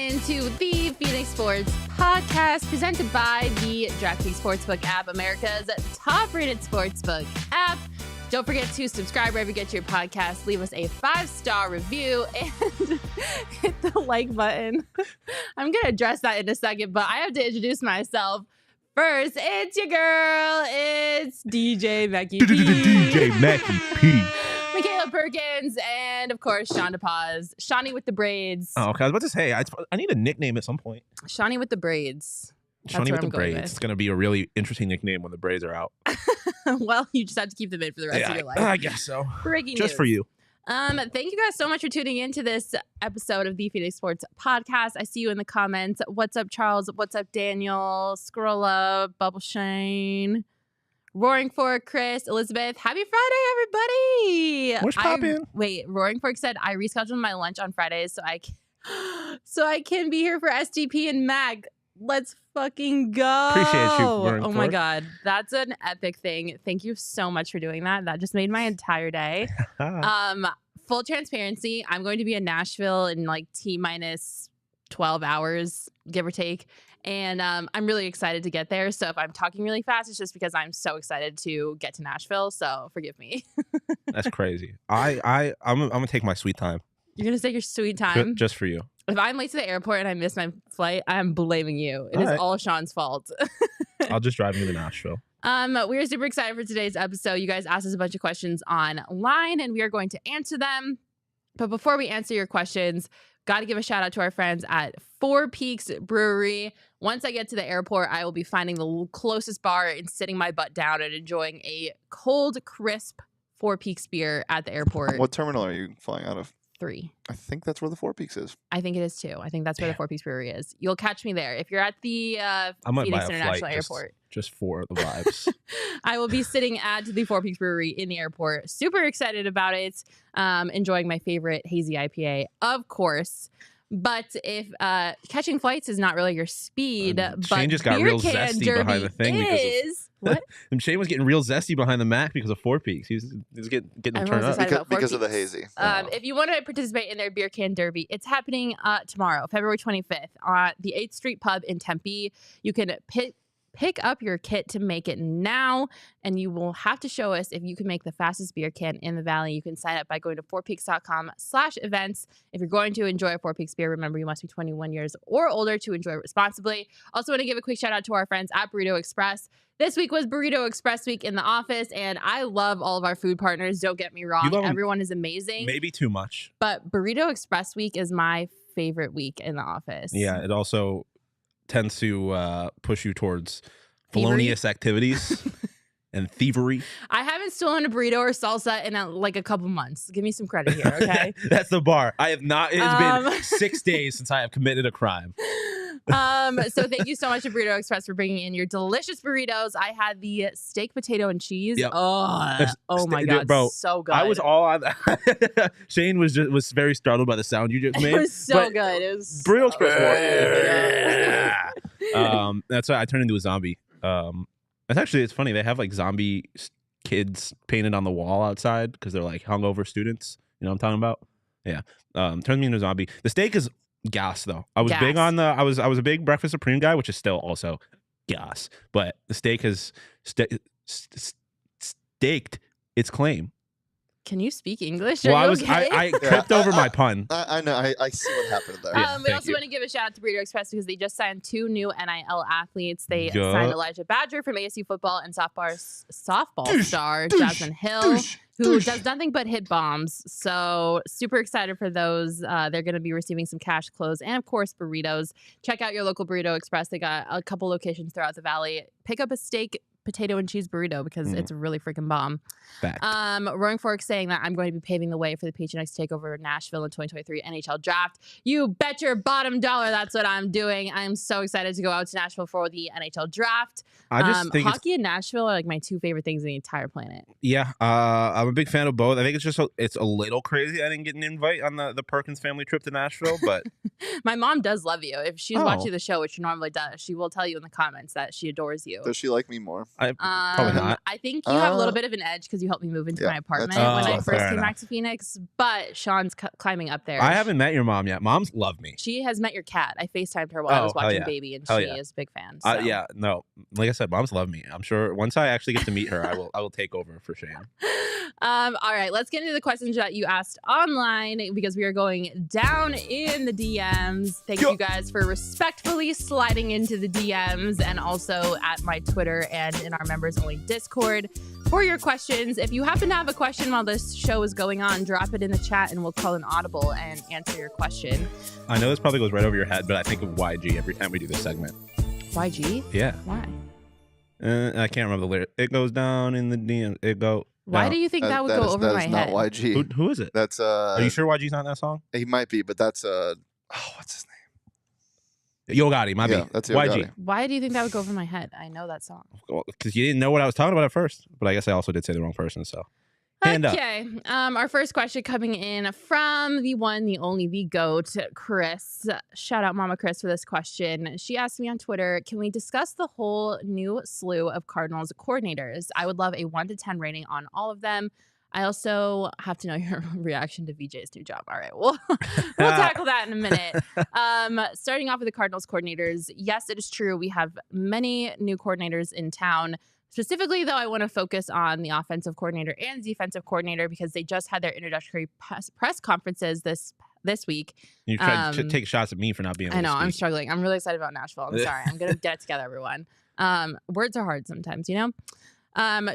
into the Phoenix Sports Podcast presented by the DraftKings Sportsbook app, America's top-rated sportsbook app. Don't forget to subscribe wherever you get your podcast. Leave us a 5-star review and hit the like button. I'm going to address that in a second, but I have to introduce myself. First, it's your girl. It's DJ Mackie P. DJ Mackie P. Makayla Perkins, and of course, Shawn DePaz. Shawny with the braids. Oh, okay. I was about to say, I need a nickname at some point. Shawny with the braids. Shawny with the braids. It's going to be a really interesting nickname when the braids are out. Well, you just have to keep them in for the rest of your life. I guess so. Breaking news. Just for you. Thank you guys so much for tuning into this episode of the Phoenix Sports Podcast. I see you in the comments. What's up, Charles? What's up, Daniel? Scrolla, Bubble Shane, Roaring Fork, Chris, Elizabeth. Happy Friday, everybody! What's poppin'? Wait, Roaring Fork said I rescheduled my lunch on Fridays so I can be here for SDP and Mag. Let's fucking go. Appreciate you, Roaring Oh my Fork. God. That's an epic thing. Thank you so much for doing that. That just made my entire day. Full transparency, I'm going to be in Nashville in like T-minus 12 hours, give or take. And I'm really excited to get there. So if I'm talking really fast, it's just because I'm so excited to get to Nashville. So forgive me. That's crazy. I'm gonna take my sweet time. You're going to take your sweet time? Just for you. If I'm late to the airport and I miss my flight, I'm blaming you. It is all Shawn's fault. I'll just drive you to Nashville. We are super excited for today's episode. You guys asked us a bunch of questions online, and we are going to answer them. But before we answer your questions, got to give a shout out to our friends at Four Peaks Brewery. Once I get to the airport, I will be finding the closest bar and sitting my butt down and enjoying a cold, crisp Four Peaks beer at the airport. What terminal are you flying out of? 3. I think that's where the Four Peaks is. I think it is too. I think that's where the Four Peaks Brewery is. You'll catch me there. If you're at the Phoenix International Airport. Just for the vibes. I will be sitting at the Four Peaks Brewery in the airport. Super excited about it. Enjoying my favorite hazy IPA, of course. But if catching flights is not really your speed, but Shane just got real zesty behind the thing what? And Shane was getting real zesty behind the Mac because of Four Peaks. He was getting turned up. Because of the hazy. If you want to participate in their Beer Can Derby, it's happening tomorrow, February 25th, at the 8th Street Pub in Tempe. You can pick up your kit to make it now, and you will have to show us if you can make the fastest beer can in the valley. You can sign up by going to fourpeaks.com/events. If you're going to enjoy a Four Peaks beer, remember you must be 21 years or older to enjoy it responsibly. Also want to give a quick shout out to our friends at Burrito Express. This week was Burrito Express week in the office, and I love all of our food partners. Don't get me wrong. Everyone is amazing. Maybe too much. But Burrito Express week is my favorite week in the office. Yeah, it also tends to push you towards felonious activities and thievery. I haven't stolen a burrito or salsa in like a couple months. Give me some credit here, okay? That's the bar. I have not. It's been 6 days since I have committed a crime. So thank you so much to Burrito Express for bringing in your delicious burritos. I had the steak, potato, and cheese. Yep. Oh my God, bro, so good. I was all on that. Shane was very startled by the sound you just made. It was so good. It was Burrito Express. That's why I turned into a zombie. It's funny. They have like zombie kids painted on the wall outside because they're like hungover students. You know what I'm talking about? Yeah. Turned me into a zombie. The steak is gas though. I was big on I was a big breakfast supreme guy, which is still also gas. But the steak has staked its claim. Can you speak English? Well, I tripped over my pun. I know. I see what happened there. We also want to give a shout out to Burrito Express because they just signed 2 new NIL athletes. They signed Elijah Badger from ASU football and softball star Jasmine Hill, who does nothing but hit bombs. So super excited for those. They're going to be receiving some cash, clothes, and of course burritos. Check out your local Burrito Express. They got a couple locations throughout the valley. Pick up a steak, potato, and cheese burrito because it's a really freaking bomb. Fact. Roaring Fork saying that I'm going to be paving the way for the PHNX takeover Nashville in 2023 NHL draft. You bet your bottom dollar that's what I'm doing. I'm so excited to go out to Nashville for the NHL draft. I just think hockey and Nashville are like my 2 favorite things in the entire planet. Yeah, I'm a big fan of both. I think it's a little crazy I didn't get an invite on the Perkins family trip to Nashville, but my mom does love you. If she's watching the show, which she normally does, she will tell you in the comments that she adores you. Does she like me more? Probably not. I think you have a little bit of an edge because you helped me move into my apartment when I first came back to Phoenix. But Shawn's climbing up there. I haven't met your mom yet. Moms love me. She has met your cat. I FaceTimed her while I was watching Baby, and she is a big fan. So. No, like I said, moms love me. I'm sure once I actually get to meet her, I will take over for Shawn. All right, let's get into the questions that you asked online because we are going down in the DMs. Thank you guys for respectfully sliding into the DMs and also at my Twitter and in our members only Discord for your questions. If you happen to have a question while this show is going on, drop it in the chat and we'll call an audible and answer your question. I know this probably goes right over your head, but I think of YG every time we do this segment. YG? Yeah. Why? I can't remember the lyric. It goes down in the DMs. It go. Why do you think that would go over my head? That's not YG. Who is it? That's Are you sure YG's not in that song? He might be, but that's what's his name? Yo Gotti, my bad. That's Yo YG. Gotti. Why do you think that would go over my head? I know that song. Because you didn't know what I was talking about at first, but I guess I also did say the wrong person. So, hand up. Okay. Our first question coming in from the one, the only, the GOAT, Chris. Shout out Mama Chris for this question. She asked me on Twitter, can we discuss the whole new slew of Cardinals coordinators? I would love a 1 to 10 rating on all of them. I also have to know your reaction to VJ's new job. All right, we'll tackle that in a minute. Starting off with the Cardinals coordinators, yes, it is true. We have many new coordinators in town. Specifically, though, I want to focus on the offensive coordinator and defensive coordinator because they just had their introductory press conferences this week. You tried to take shots at me for not being able I know, to speak. I'm struggling. I'm really excited about Nashville. I'm sorry. I'm going to get it together, everyone. Words are hard sometimes, you know?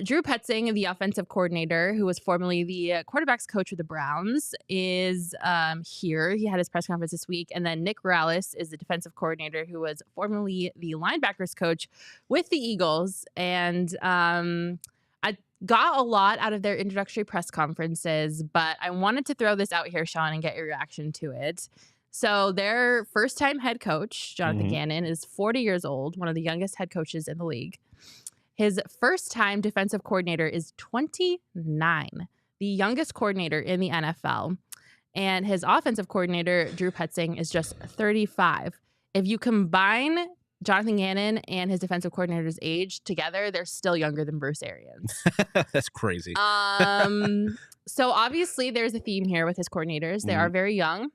Drew Petzing, the offensive coordinator, who was formerly the quarterbacks coach with the Browns, is here. He had his press conference this week. And then Nick Rallis is the defensive coordinator, who was formerly the linebackers coach with the Eagles. And I got a lot out of their introductory press conferences, but I wanted to throw this out here, Shawn, and get your reaction to it. So their first-time head coach, Jonathan Gannon, is 40 years old, one of the youngest head coaches in the league. His first-time defensive coordinator is 29, the youngest coordinator in the NFL. And his offensive coordinator, Drew Petzing, is just 35. If you combine Jonathan Gannon and his defensive coordinator's age together, they're still younger than Bruce Arians. That's crazy. So obviously there's a theme here with his coordinators. They are very young.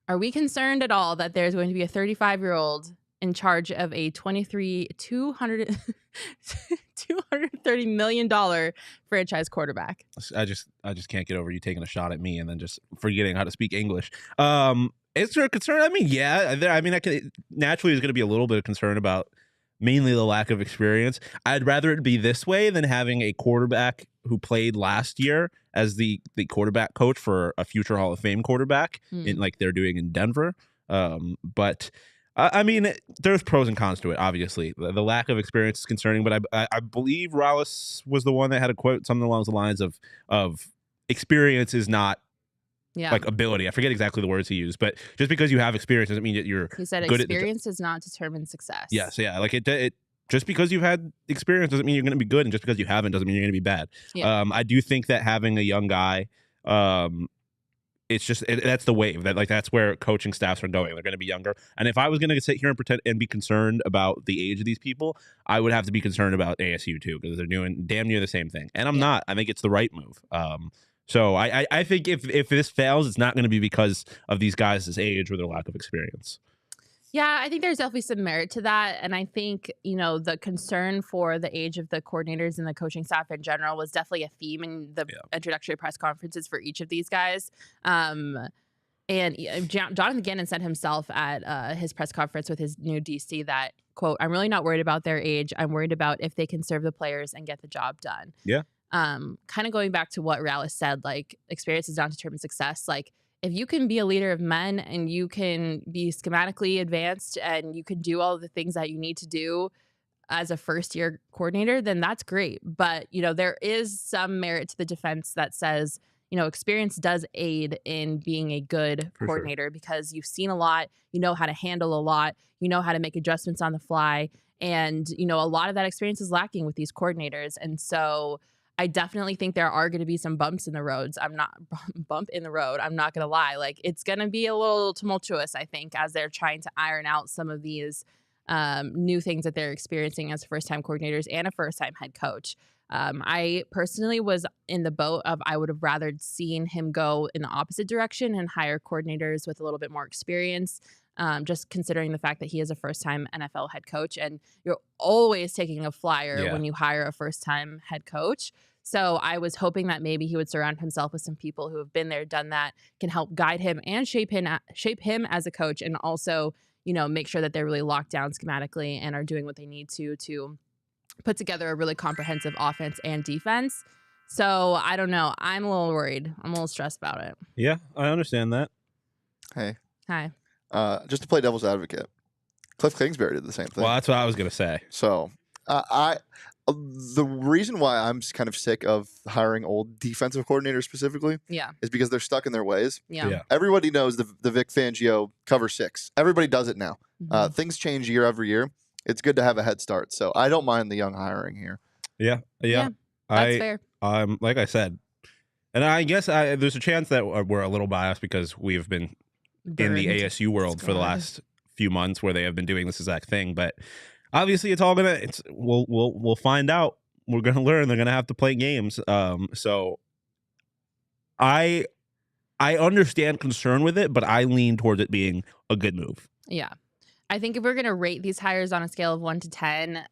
Are we concerned at all that there's going to be a 35-year-old in charge of a $230 million franchise quarterback? I just can't get over you taking a shot at me and then just forgetting how to speak English. Is there a concern? I mean, yeah. Naturally, there's going to be a little bit of concern about mainly the lack of experience. I'd rather it be this way than having a quarterback who played last year as the quarterback coach for a future Hall of Fame quarterback, in like they're doing in Denver. But I mean, there's pros and cons to it, obviously. The lack of experience is concerning, but I believe Rallis was the one that had a quote, something along the lines of experience is not like ability. I forget exactly the words he used, but just because you have experience doesn't mean that you're He said good experience does not determine success. Yes, yeah. Like it just because you've had experience doesn't mean you're going to be good, and just because you haven't doesn't mean you're going to be bad. Yeah. I do think that having a young guy, it's just that's the wave that's where coaching staffs are going. They're going to be younger. And if I was going to sit here and pretend and be concerned about the age of these people, I would have to be concerned about ASU too, because they're doing damn near the same thing. And I'm not. I think it's the right move. So I think if this fails, it's not going to be because of these guys' age or their lack of experience. Yeah, I think there's definitely some merit to that. And I think, the concern for the age of the coordinators and the coaching staff in general was definitely a theme in the introductory press conferences for each of these guys. And Jonathan Gannon said himself at his press conference with his new DC that, quote, "I'm really not worried about their age. I'm worried about if they can serve the players and get the job done." Yeah. Kind of going back to what Rallis said, like experience does not determine success. Like, if you can be a leader of men and you can be schematically advanced and you can do all the things that you need to do as a first-year coordinator, then that's great. But, there is some merit to the defense that says, experience does aid in being a good coordinator because you've seen a lot, you know how to handle a lot, you know how to make adjustments on the fly. And, a lot of that experience is lacking with these coordinators. And so I definitely think there are going to be some bumps in the roads. I'm not going to lie. Like, it's going to be a little tumultuous, I think, as they're trying to iron out some of these new things that they're experiencing as first-time coordinators and a first-time head coach. I personally was in the boat of I would have rather seen him go in the opposite direction and hire coordinators with a little bit more experience, just considering the fact that he is a first-time NFL head coach, and you're always taking a flyer when you hire a first-time head coach. So I was hoping that maybe he would surround himself with some people who have been there, done that, can help guide him and shape him as a coach, and also, make sure that they're really locked down schematically and are doing what they need to put together a really comprehensive offense and defense. So I don't know. I'm a little worried. I'm a little stressed about it. Yeah, I understand that. Hey. Hi. Just to play devil's advocate, Cliff Kingsbury did the same thing. Well, that's what I was going to say. So the reason why I'm kind of sick of hiring old defensive coordinators specifically is because they're stuck in their ways. Yeah. Everybody knows the Vic Fangio cover 6. Everybody does it now. Mm-hmm. Things change year over year. It's good to have a head start. So I don't mind the young hiring here. Yeah. That's fair. Like I said, and I guess there's a chance that we're a little biased because we've been in the ASU world for the last few months where they have been doing this exact thing. But obviously, it's all we'll find out. We're gonna learn. They're gonna have to play games. So I understand concern with it, but I lean towards it being a good move. Yeah. I think if we're going to rate these hires on a scale of 1 to 10,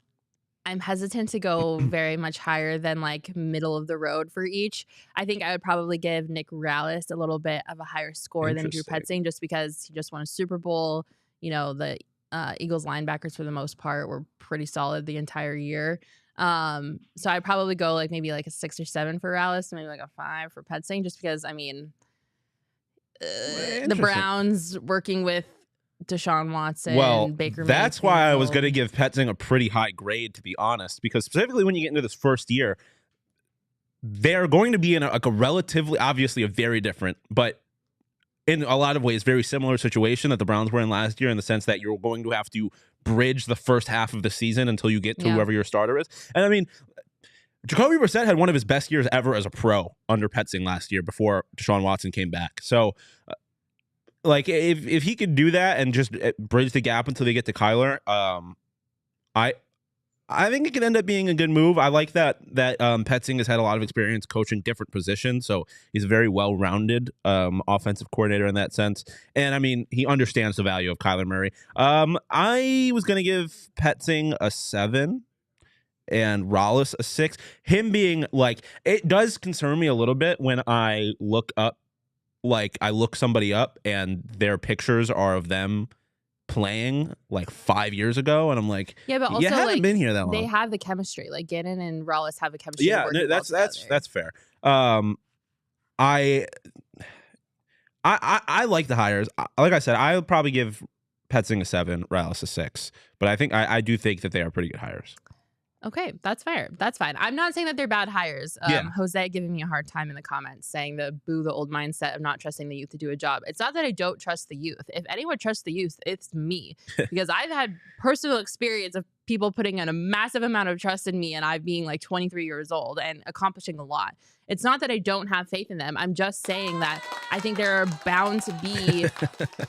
I'm hesitant to go very much higher than like middle of the road for each. I think I would probably give Nick Rallis a little bit of a higher score than Drew Petzing, just because he just won a Super Bowl. The Eagles linebackers for the most part were pretty solid the entire year. So I'd probably go maybe a 6 or 7 for Rallis, maybe a 5 for Petzing, just because the Browns working with Deshaun Watson, Baker Mayfield. That's why I was going to give Petzing a pretty high grade, to be honest, because specifically when you get into this first year, they're going to be in a relatively, obviously a very different, but in a lot of ways very similar situation that the Browns were in last year, in the sense that you're going to have to bridge the first half of the season until you get to whoever your starter is. And I mean, Jacoby Brissett had one of his best years ever as a pro under Petzing last year before Deshaun Watson came back. So if he could do that and just bridge the gap until they get to Keller, I think it could end up being a good move. I like that Petzing has had a lot of experience coaching different positions, so he's a very well-rounded offensive coordinator in that sense. And I mean, he understands the value of Kyler Murray. I was going to give Petzing a 7 and Rallis a 6. Him being it does concern me a little bit when I look up. I look somebody up and their pictures are of them playing 5 years ago, and I'm like, yeah, but also you haven't been here that long. They have the chemistry. Gannon and Rallis have the chemistry. Yeah, that's fair. I like the hires. Like I said, I'll probably give Petzing a 7, Rallis a 6, but I do think that they are pretty good hires. Okay, that's fair. That's fine. I'm not saying that they're bad hires. Jose giving me a hard time in the comments saying the boo the old mindset of not trusting the youth to do a job. It's not that I don't trust the youth. If anyone trusts the youth, it's me. Because I've had personal experience of people putting in a massive amount of trust in me, and I being 23 years old and accomplishing a lot. It's not that I don't have faith in them. I'm just saying that I think there are bound to be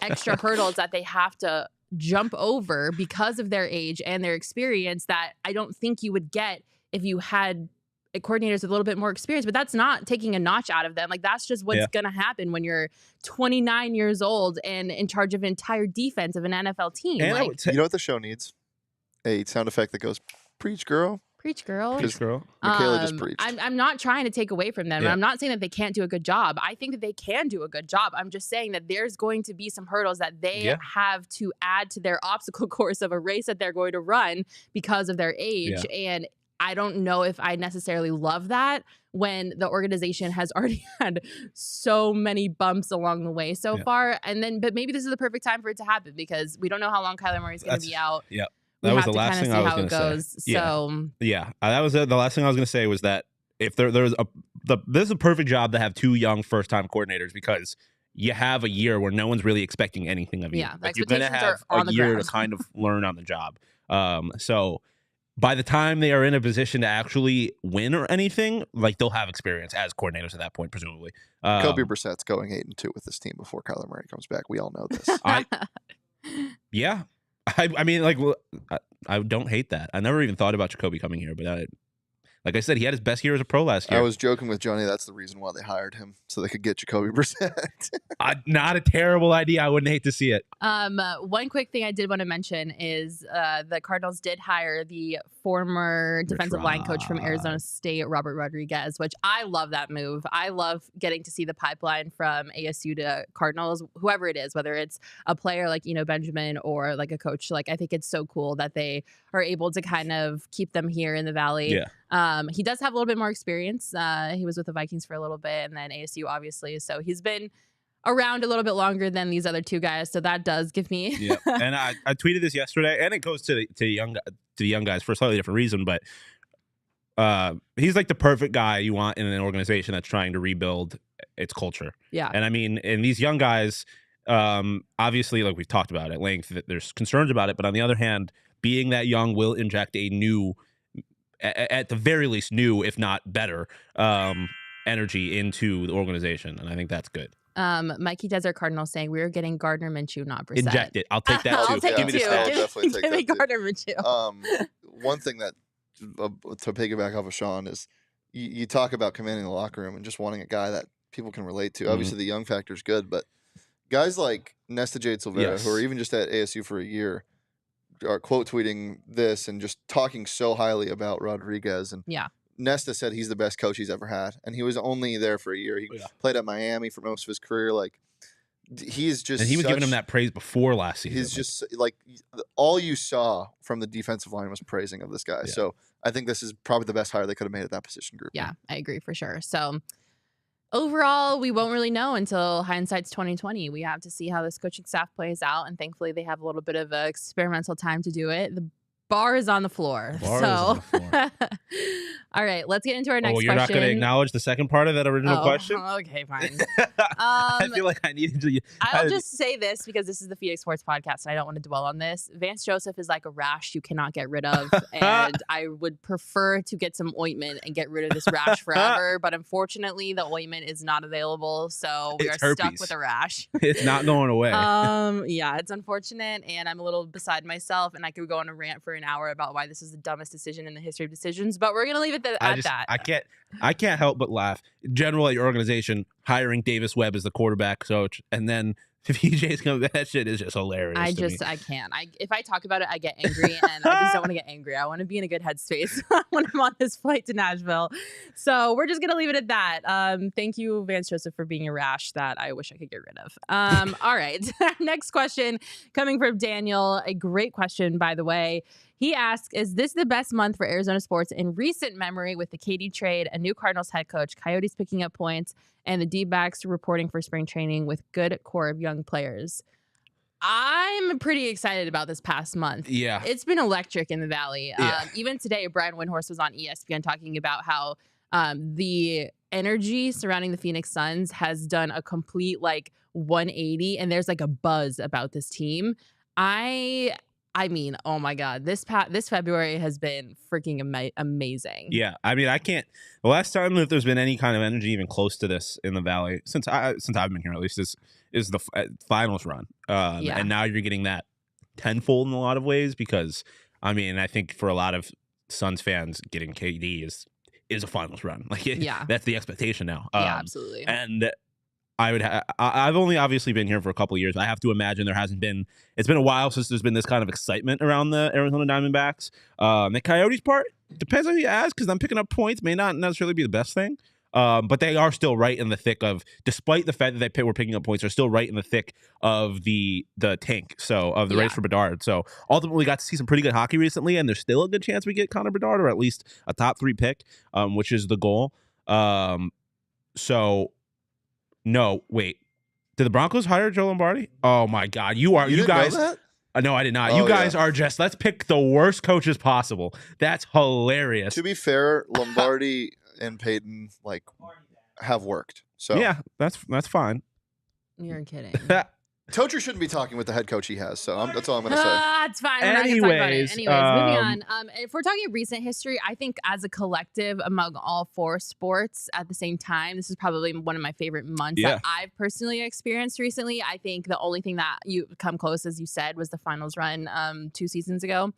extra hurdles that they have to jump over because of their age and their experience that I don't think you would get if you had coordinators with a little bit more experience. But that's not taking a notch out of them. That's just what's going to happen when you're 29 years old and in charge of an entire defense of an NFL team. And you know what the show needs? A sound effect that goes, "Preach, girl." Preach, girl. Preach, girl. Makayla just preached. I'm not trying to take away from them. I'm not saying that they can't do a good job. I think that they can do a good job. I'm just saying that there's going to be some hurdles that they have to add to their obstacle course of a race that they're going to run because of their age. And I don't know if I necessarily love that when the organization has already had so many bumps along the way so far. But maybe this is the perfect time for it to happen because we don't know how long Kyler Murray's going to be out. Yeah. That was the last thing I was going to say. That was the last thing I was going to say was that if this is a perfect job to have 2 young first-time coordinators because you have a year where no one's really expecting anything of you. Yeah, you're going to have a year to kind of learn on the job. So by the time they are in a position to actually win or anything, they'll have experience as coordinators at that point, presumably. Jacoby Brissett's going 8-2 with this team before Kyler Murray comes back. We all know this. I mean, like, I don't hate that. I never even thought about Jacoby coming here, but like I said, he had his best year as a pro last year. I was joking with Johnny. That's the reason why they hired him, so they could get Jacoby Brissett. Not a terrible idea. I wouldn't hate to see it. One quick thing I did want to mention is the Cardinals did hire the former defensive line coach from Arizona State, Robert Rodriguez, which I love that move. I love getting to see the pipeline from ASU to Cardinals, whoever it is, whether it's a player like Benjamin or like a coach. Like, I think it's so cool that they are able to kind of keep them here in the Valley. Yeah. He does have a little bit more experience. He was with the Vikings for a little bit and then ASU, obviously. So he's been around a little bit longer than these other two guys. So that does give me. Yeah. And I tweeted this yesterday, and it goes to the young guys for a slightly different reason. But he's like the perfect guy you want in an organization that's trying to rebuild its culture. Yeah. And I mean, and these young guys, obviously, like we've talked about at length, that there's concerns about it. But on the other hand, being that young will inject a new, at the very least, new, if not better, energy into the organization. And I think that's good. Mikey Desert Cardinal saying we're getting Gardner Minshew, not Brissett. Inject it. I'll take that too. I'll take Give me the I'll definitely take give me that Gardner Minshew. One thing that to piggyback off of Shawn is you talk about commanding the locker room and just wanting a guy that people can relate to. Obviously, the young factor is good, but guys like Nesta Jade Silvera, who are even just at ASU for a year, are quote tweeting this and just talking so highly about Rodriguez. And Nesta said he's the best coach he's ever had, and he was only there for a year. He played at Miami for most of his career. Like, he's just, and he was giving him that praise before last season. He's just like, all you saw from the defensive line was praising of this guy. Yeah. So I think this is probably the best hire they could have made at that position group. Yeah, I agree for sure. So overall, we won't really know until hindsight's 2020. We have to see how this coaching staff plays out, and thankfully they have a little bit of experimental time to do it. The bar is on the floor. All right, let's get into our next question. You're not going to acknowledge the second part of that original question? Okay, fine. I feel like I needed to. I'll just say this because this is the PHNX Sports Podcast, and I don't want to dwell on this. Vance Joseph is like a rash you cannot get rid of, and I would prefer to get some ointment and get rid of this rash forever. But unfortunately, the ointment is not available, so we are stuck with a rash. It's not going away. Yeah, it's unfortunate, and I'm a little beside myself, and I could go on a rant for an hour about why this is the dumbest decision in the history of decisions. But we're gonna leave it at that. I can't help but laugh. General at your organization hiring Davis Webb as the quarterback coach, and then PJ's coming. That shit is just hilarious. I can't. If I talk about it, I get angry, and I just don't want to get angry. I want to be in a good headspace when I'm on this flight to Nashville. So we're just gonna leave it at that. Thank you, Vance Joseph, for being a rash that I wish I could get rid of. All right. Next question coming from Daniel. A great question, by the way. He asks, is this the best month for Arizona sports in recent memory with the KD trade, a new Cardinals head coach, Coyotes picking up points, and the Dbacks reporting for spring training with good core of young players? I'm pretty excited about this past month. Yeah. It's been electric in the Valley. Yeah. Even today, Brian Windhorst was on ESPN talking about how the energy surrounding the Phoenix Suns has done a complete 180, and there's a buzz about this team. I mean, oh my God, this February has been freaking amazing. Yeah, I mean, the last time that there's been any kind of energy even close to this in the Valley since I've been here, at least, is the finals run. And now you're getting that tenfold in a lot of ways because, I mean, I think for a lot of Suns fans, getting KD is a finals run. That's the expectation now. Yeah, absolutely. And I've only obviously been here for a couple of years. I have to imagine it's been a while since there's been this kind of excitement around the Arizona Diamondbacks. The Coyotes part depends on who you ask, because them picking up points may not necessarily be the best thing. But they are still right in the thick of, despite the fact that they were picking up points, they're still right in the thick of the tank. So of the race for Bedard. So ultimately got to see some pretty good hockey recently, and there's still a good chance we get Connor Bedard, or at least a top 3 pick, which is the goal. No, wait. Did the Broncos hire Joe Lombardi? Oh my God, you guys. Know that? No, I did not. You guys are just, let's pick the worst coaches possible. That's hilarious. To be fair, Lombardi and Peyton have worked. So yeah, that's fine. You're kidding. Totri shouldn't be talking with the head coach he has, so that's all I'm going to say. It's fine. We're not going to talk about it. Anyways, moving on. If we're talking recent history, I think as a collective among all 4 sports at the same time, this is probably one of my favorite months that I've personally experienced recently. I think the only thing that you come close, as you said, was the finals run 2 seasons ago.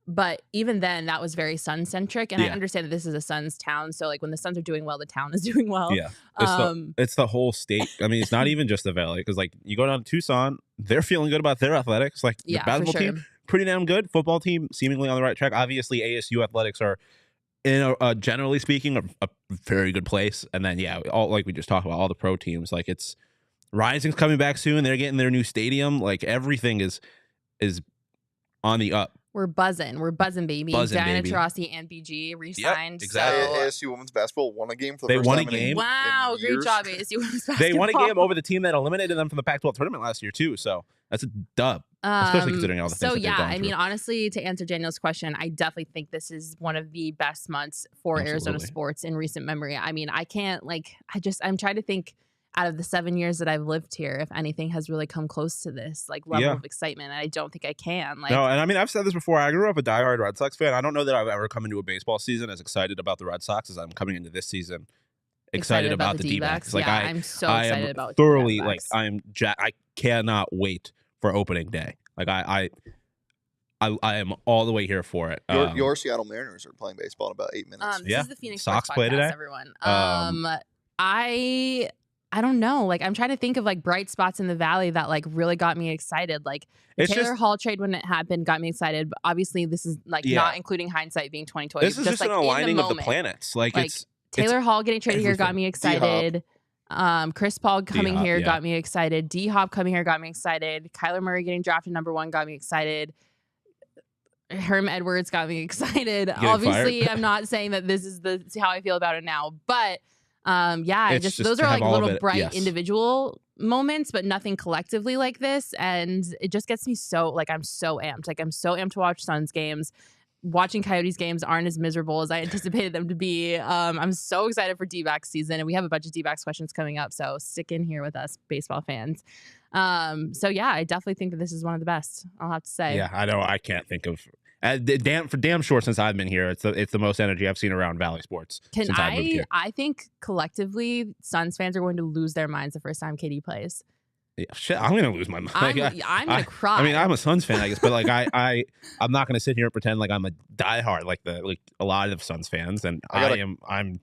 But even then, that was very Sun-centric. And I understand that this is a Suns town. So, like, when the Suns are doing well, the town is doing well. Yeah. It's the whole state. I mean, it's not even just the Valley. Because, like, you go down to Tucson, they're feeling good about their athletics. Like, the basketball team, pretty damn good. Football team, seemingly on the right track. Obviously, ASU athletics are, in a generally speaking, a very good place. And then, all like we just talked about, all the pro teams. Like, it's Rising's coming back soon. They're getting their new stadium. Like, everything is on the up. We're buzzing, baby. Diana Taurasi and BG re-signed. Yep, exactly. ASU women's basketball won a game for the first time in Wow, great job, ASU women's basketball. They won a game over the team that eliminated them from the Pac-12 tournament last year too. So that's a dub, especially considering all the things. So I mean, honestly, to answer Daniel's question, I definitely think this is one of the best months for Arizona sports in recent memory. I mean, I can't I'm trying to think. Out of the 7 years that I've lived here, if anything has really come close to this level of excitement, and I don't think I can. No, and I mean, I've said this before. I grew up a diehard Red Sox fan. I don't know that I've ever come into a baseball season as excited about the Red Sox as I'm coming into this season excited about the D-backs. Like I'm so excited about thoroughly. Like I cannot wait for opening day. Like I am all the way here for it. Your Seattle Mariners are playing baseball in about 8 minutes. This is the Phoenix Sox play today. Everyone. I don't know. Like, I'm trying to think of bright spots in the Valley that really got me excited. Like the Taylor Hall trade when it happened got me excited. But obviously, this is not including hindsight being 2020. This is just an aligning of the planets. Like it's Taylor Hall getting traded here got me excited. Chris Paul coming here got me excited. D-Hop coming here got me excited. Kyler Murray getting drafted #1 got me excited. Herm Edwards got me excited. Obviously, I'm not saying that this is how I feel about it now, but. Those are little bright individual moments, but nothing collectively like this. And it just gets me so I'm so amped. I'm so amped to watch Suns games. Watching Coyotes games aren't as miserable as I anticipated them to be. I'm so excited for D-backs season, and we have a bunch of D-backs questions coming up. So stick in here with us, baseball fans. I definitely think that this is one of the best. I'll have to say. Yeah, I know. I can't think of. For damn sure, since I've been here, it's the most energy I've seen around Valley sports since I've moved here. I think collectively, Suns fans are going to lose their minds the first time KD plays. Yeah, shit, I'm going to lose my mind. I'm going to cry. I mean, I'm a Suns fan, I guess, but I'm not going to sit here and pretend like I'm a diehard like a lot of Suns fans, and I'm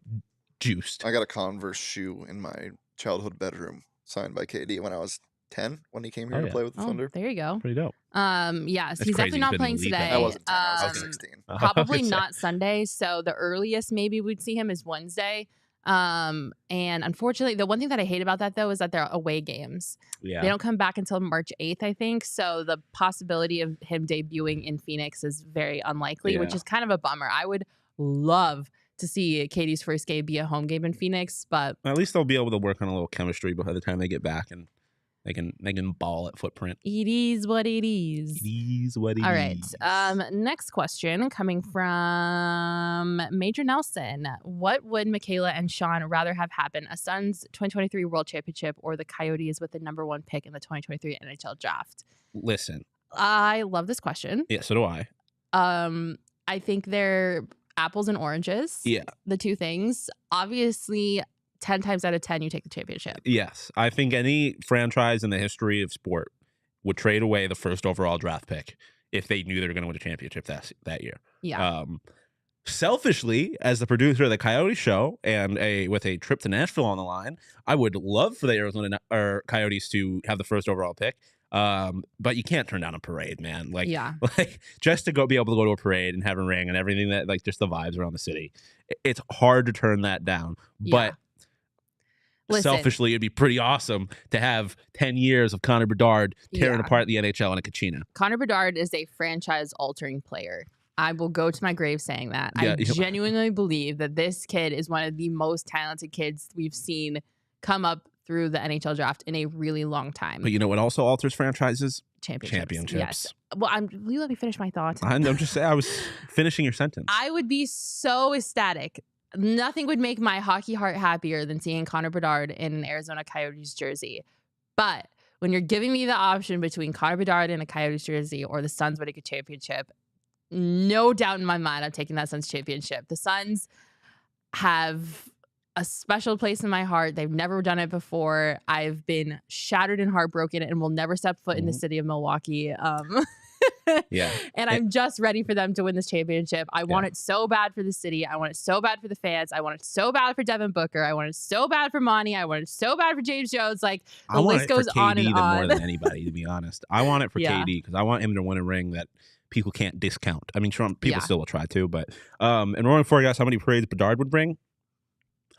juiced. I got a Converse shoe in my childhood bedroom signed by KD when I was 10 when he came here to play with the Thunder. There you go. Pretty dope. So he's definitely not playing today. I wasn't 10, I was 16. Probably not Sunday. So the earliest maybe we'd see him is Wednesday. And unfortunately, the one thing that I hate about that though is that they're away games. Yeah. They don't come back until March 8th, I think. So the possibility of him debuting in Phoenix is very unlikely, which is kind of a bummer. I would love to see KD's first game be a home game in Phoenix, but at least they'll be able to work on a little chemistry by the time they get back and they can ball at Footprint. It is what it is. It is what it is. All right. Next question coming from Major Nelson. What would Makayla and Shawn rather have happen? A Suns 2023 World Championship or the Coyotes with the #1 pick in the 2023 NHL draft? Listen. I love this question. Yeah, so do I. I think they're apples and oranges. Yeah. The two things. Obviously, 10 times out of 10, you take the championship. Yes. I think any franchise in the history of sport would trade away the first overall draft pick if they knew they were going to win a championship that year. Yeah. Selfishly, as the producer of the Coyote show and with a trip to Nashville on the line, I would love for the Arizona Coyotes to have the first overall pick. But you can't turn down a parade, man. Like just to be able to go to a parade and have a ring and everything that just the vibes around the city. It's hard to turn that down. Yeah. But selfishly, it'd be pretty awesome to have 10 years of Connor Bedard tearing apart the NHL in a Kachina. Connor Bedard is a franchise-altering player. I will go to my grave saying that. I genuinely believe that this kid is one of the most talented kids we've seen come up through the NHL draft in a really long time. But you know what also alters franchises? Championships. Yes. Well, will you let me finish my thought? I'm just saying, I was finishing your sentence. I would be so ecstatic. Nothing would make my hockey heart happier than seeing Connor Bedard in an Arizona Coyotes jersey. But when you're giving me the option between Connor Bedard and a Coyotes jersey or the Suns winning a championship, no doubt in my mind, I'm taking that Suns championship. The Suns have a special place in my heart. They've never done it before. I've been shattered and heartbroken and will never step foot in the city of Milwaukee. Yeah. And I'm just ready for them to win this championship. I want it so bad for the city. I want it so bad for the fans. I want it so bad for Devin Booker. I want it so bad for Monty. I want it so bad for James Jones. Like, the list goes on and on. More than anybody, to be honest. I want it for KD because I want him to win a ring that people can't discount. I mean, people still will try to, but and Roaring Fork asked how many parades Bedard would bring.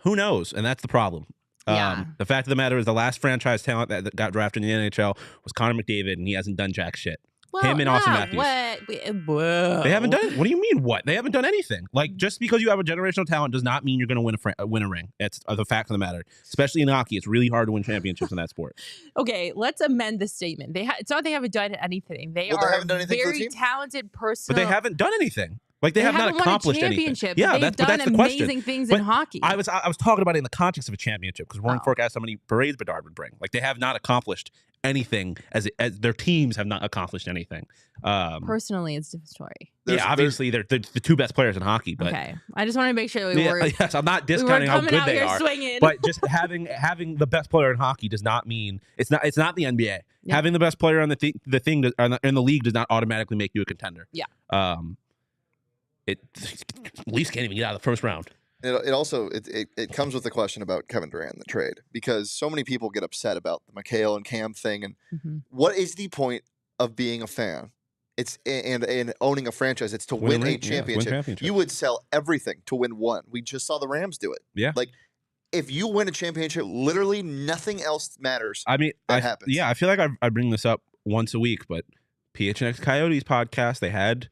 Who knows? And that's the problem. The fact of the matter is the last franchise talent that got drafted in the NHL was Connor McDavid, and he hasn't done jack shit. Well, him and Austin Matthews. They haven't done it. What do you mean what? They haven't done anything. Like, just because you have a generational talent does not mean you're going to win a ring. It's the fact of the matter. Especially in hockey, it's really hard to win championships in that sport. Okay, let's amend the statement. It's not they haven't done anything. They are very talented person. But they haven't done anything. Like, they have not accomplished anything. Yeah, that's the question. Amazing things in hockey. I was talking about it in the context of a championship because Roaring Fork asked how many parades Bedard would bring. Like, they have not accomplished anything as their teams have not accomplished anything. Personally, it's a different story. Obviously they're the two best players in hockey. But okay, I just want to make sure that yes, I'm not discounting how good they are. Swinging. But just having the best player in hockey does not mean it's not the NBA. Yep. Having the best player on in the league does not automatically make you a contender. Yeah. It at least can't even get out of the first round. It also comes with the question about Kevin Durant in the trade, because so many people get upset about the Makayla and Cam thing. And what is the point of being a fan? It's and owning a franchise. It's to win a championship. You would sell everything to win one. We just saw the Rams do it. Yeah. Like, if you win a championship, literally nothing else matters. I mean, that happens. Yeah, I feel like I bring this up once a week, but PHNX Coyotes podcast, they had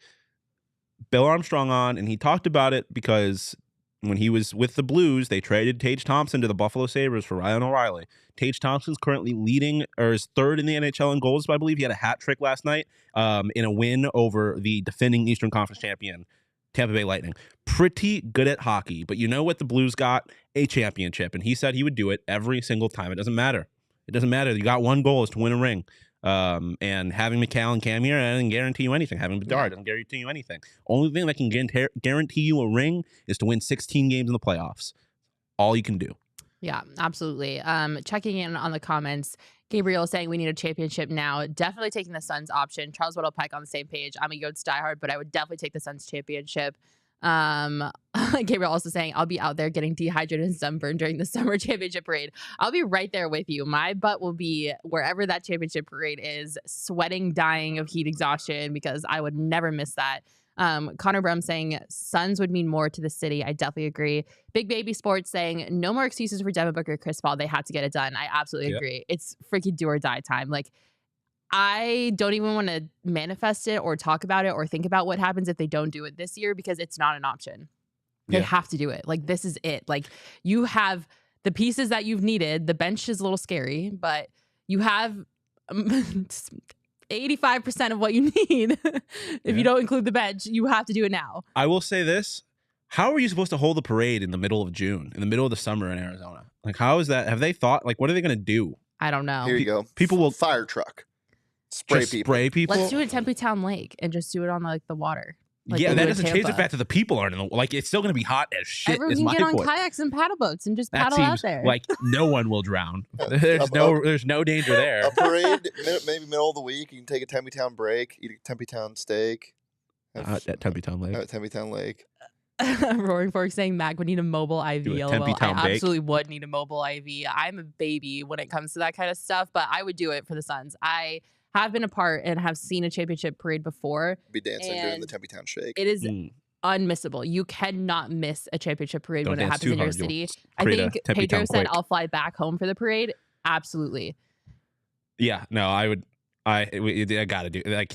Bill Armstrong on, and he talked about it because when he was with the Blues, they traded Tage Thompson to the Buffalo Sabres for Ryan O'Reilly. Tage Thompson's currently leading, or is third in the NHL in goals, I believe. He had a hat trick last night in a win over the defending Eastern Conference champion, Tampa Bay Lightning. Pretty good at hockey, but you know what the Blues got? A championship, and he said he would do it every single time. It doesn't matter. It doesn't matter. You got one goal is to win a ring. And having Makayla and Cam here doesn't guarantee you anything. Having Bedard doesn't guarantee you anything. Only thing that can guarantee you a ring is to win 16 games in the playoffs. All you can do. Yeah, absolutely. Checking in on the comments, Gabriel saying we need a championship now. Definitely taking the Suns option. Charles Weddle Pike on the same page. I'm a Yotes diehard, but I would definitely take the Suns championship. Gabriel also saying I'll be out there getting dehydrated and sunburned during the summer championship parade. I'll be right there with you. My butt will be wherever that championship parade is, sweating, dying of heat exhaustion, because I would never miss that. Connor Brum saying Suns would mean more to the city. I definitely agree. Big Baby Sports saying no more excuses for Devin Booker, Chris Paul. They had to get it done. I absolutely agree. It's freaking do or die time. Like, I don't even want to manifest it or talk about it or think about what happens if they don't do it this year, because it's not an option. They have to do it. Like, this is it. Like, you have the pieces that you've needed. The bench is a little scary, but you have 85% of what you need. If you don't include the bench, you have to do it now. I will say this. How are you supposed to hold a parade in the middle of June, in the middle of the summer in Arizona? Like, how is that? Have they thought, like, what are they going to do? I don't know. Here you go. People will fire truck. Spray people. Let's do it at Tempe Town Lake and just do it on the water. Like, that doesn't change the fact that the people aren't in the, like, it's still going to be hot as shit. Everyone can get on kayaks and paddle boats and just paddle out there. Like, no one will drown. There's no danger there. A parade, maybe middle of the week. You can take a Tempe Town break, eat a Tempe Town steak. At Tempe Town Lake. At Tempe Town Lake. Roaring Fork saying Mac would need a mobile IV. LOL. I absolutely would need a mobile IV. I'm a baby when it comes to that kind of stuff, but I would do it for the Suns. I have been a part and have seen a championship parade before. Be dancing during the Tempe Town Shake. It is unmissable. You cannot miss a championship parade when it happens in your city. I think Pedro said I'll fly back home for the parade. Absolutely. Yeah, no, I would. I gotta do, like,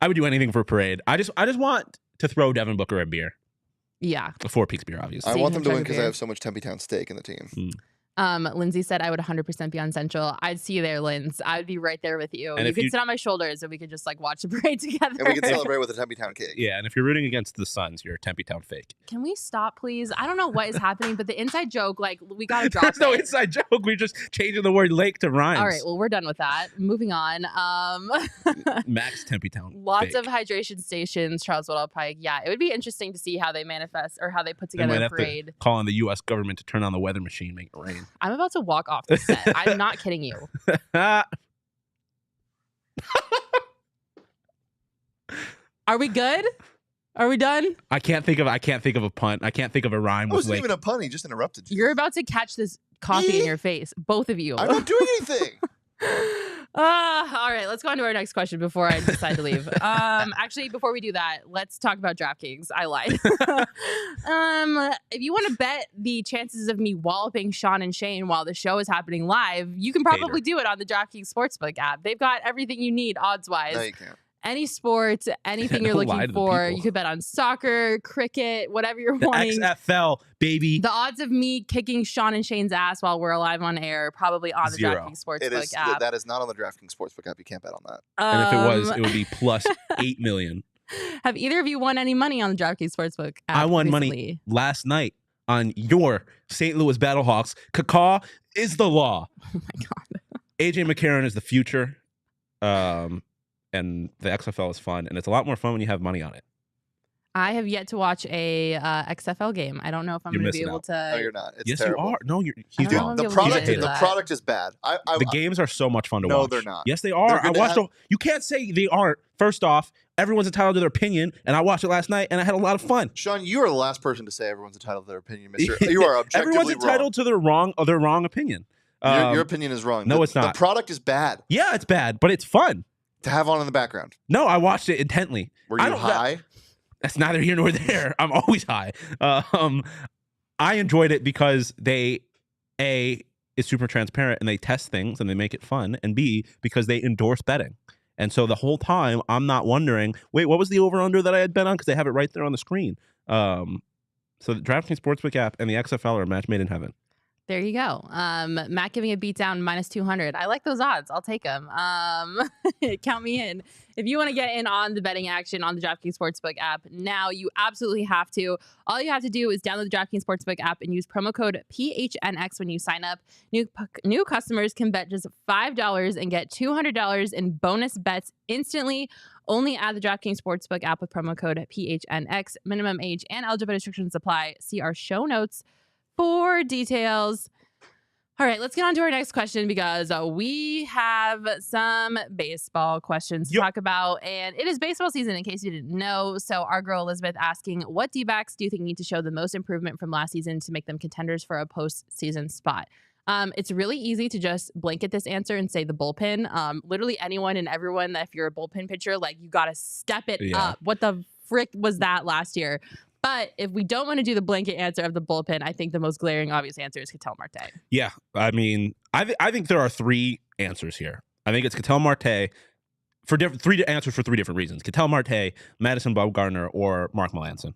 I would do anything for a parade. I just want to throw Devin Booker a beer. Yeah. A Four Peaks beer, obviously. I want them to win because I have so much Tempe Town steak in the team. Lindsay said I would 100% be on Central. I'd see you there, Linz. I'd be right there with you. And You could sit on my shoulders and we could just like watch the parade together. And we could celebrate with a Tempe Town cake. Yeah, and if you're rooting against the Suns, you're a Tempe Town fake. Can we stop, please? I don't know what is happening, but the inside joke, like, we got to drop There's no it. inside joke. We're just changing the word lake to rhymes. All right, well, we're done with that. Moving on. Max Tempe Town. Lots fake. of hydration stations, Charles Woodall Pike. Yeah, it would be interesting to see how they manifest or how they put They together might a have to parade. call on the U.S. government to turn on the weather machine, make it rain. I'm about to walk off the set. I'm not kidding you. Are we good? Are we done? I can't think of a punt. I can't think of a rhyme It with wasn't lake. even a pun. He just interrupted you. You're about to catch this coffee in your face, both of you. I'm not doing anything. All right, let's go on to our next question before I decide to leave. Actually, before we do that, let's talk about DraftKings. I lied. If you want to bet the chances of me walloping Shawn and Shane while the show is happening live, you can probably do it on the DraftKings Sportsbook app. They've got everything you need odds-wise. No, you can't. Any sport, anything you're Don't lie looking to the for. people. You could bet on soccer, cricket, whatever you're The wanting. XFL, baby. The odds of me kicking Shawn and Shane's ass while we're live on air are probably on the Zero. DraftKings It Sportsbook is, app. that is not on the DraftKings Sportsbook app. You can't bet on that. And if it was, it would be plus 8 million. Have either of you won any money on the DraftKings Sportsbook app? I won money recently? last night on your St. Louis Battlehawks. Cacaw is the law. Oh my God. AJ McCarron is the future. And the XFL is fun, and it's a lot more fun when you have money on it. I have yet to watch a XFL game. I don't know if I'm You're going to be missing able out. to. No, you're not. It's Yes, terrible. you are. No, he's I don't wrong. know The if I'm gonna product, do the that. product is bad. The games are so much fun to No, watch. they're not. Yes, they They're are. I gonna watched. have- You can't say they aren't. First off, everyone's entitled to their opinion, and I watched it last night, and I had a lot of fun. Shawn, you are the last person to say everyone's entitled to their opinion, mister. You are objectively Everyone's entitled to their wrong opinion. wrong. Your opinion is wrong. No, it's not. The product is bad Yeah, it's bad, but it's fun. to have on in the background. No, I watched it intently. Were I you don't- high? That's neither here nor there. I'm always high. I enjoyed it because they, A, is super transparent and they test things and they make it fun, and B, because they endorse betting. And so the whole time I'm not wondering, wait, what was the over-under that I had bet on? Because they have it right there on the screen. So the DraftKings Sportsbook app and the XFL are a match made in heaven. There you go. Matt giving a beat down minus 200. I like those odds. I'll take them. Count me in. If you want to get in on the betting action on the DraftKings Sportsbook app now, you absolutely have to. All you have to do is download the DraftKings Sportsbook app and use promo code PHNX when you sign up. New customers can bet just $5 and get $200 in bonus bets instantly. Only add the DraftKings Sportsbook app with promo code PHNX. Minimum age and eligibility restrictions apply. See our show notes for details. All right, let's get on to our next question because we have some baseball questions to talk about, and it is baseball season in case you didn't know. So our girl Elizabeth asking, what D-backs do you think need to show the most improvement from last season to make them contenders for a postseason spot? It's really easy to just blanket this answer and say the bullpen. Literally anyone and everyone that if you're a bullpen pitcher, like you got to step it up. What the frick was that last year? But if we don't want to do the blanket answer of the bullpen, I think the most glaring, obvious answer is Ketel Marte. Yeah, I mean, I think there are three answers here. I think it's Ketel Marte for three answers for three different reasons. Ketel Marte, Madison Bumgarner, or Mark Melancon.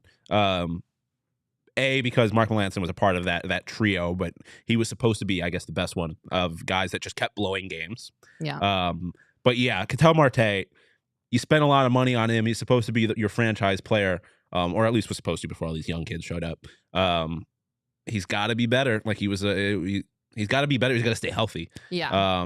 Because Mark Melancon was a part of that trio, but he was supposed to be, I guess, the best one of guys that just kept blowing games. Yeah. But yeah, Ketel Marte, you spent a lot of money on him. He's supposed to be your franchise player. Or at least was supposed to before all these young kids showed up. He's got to be better. Like he's got to be better. He's got to stay healthy. Yeah.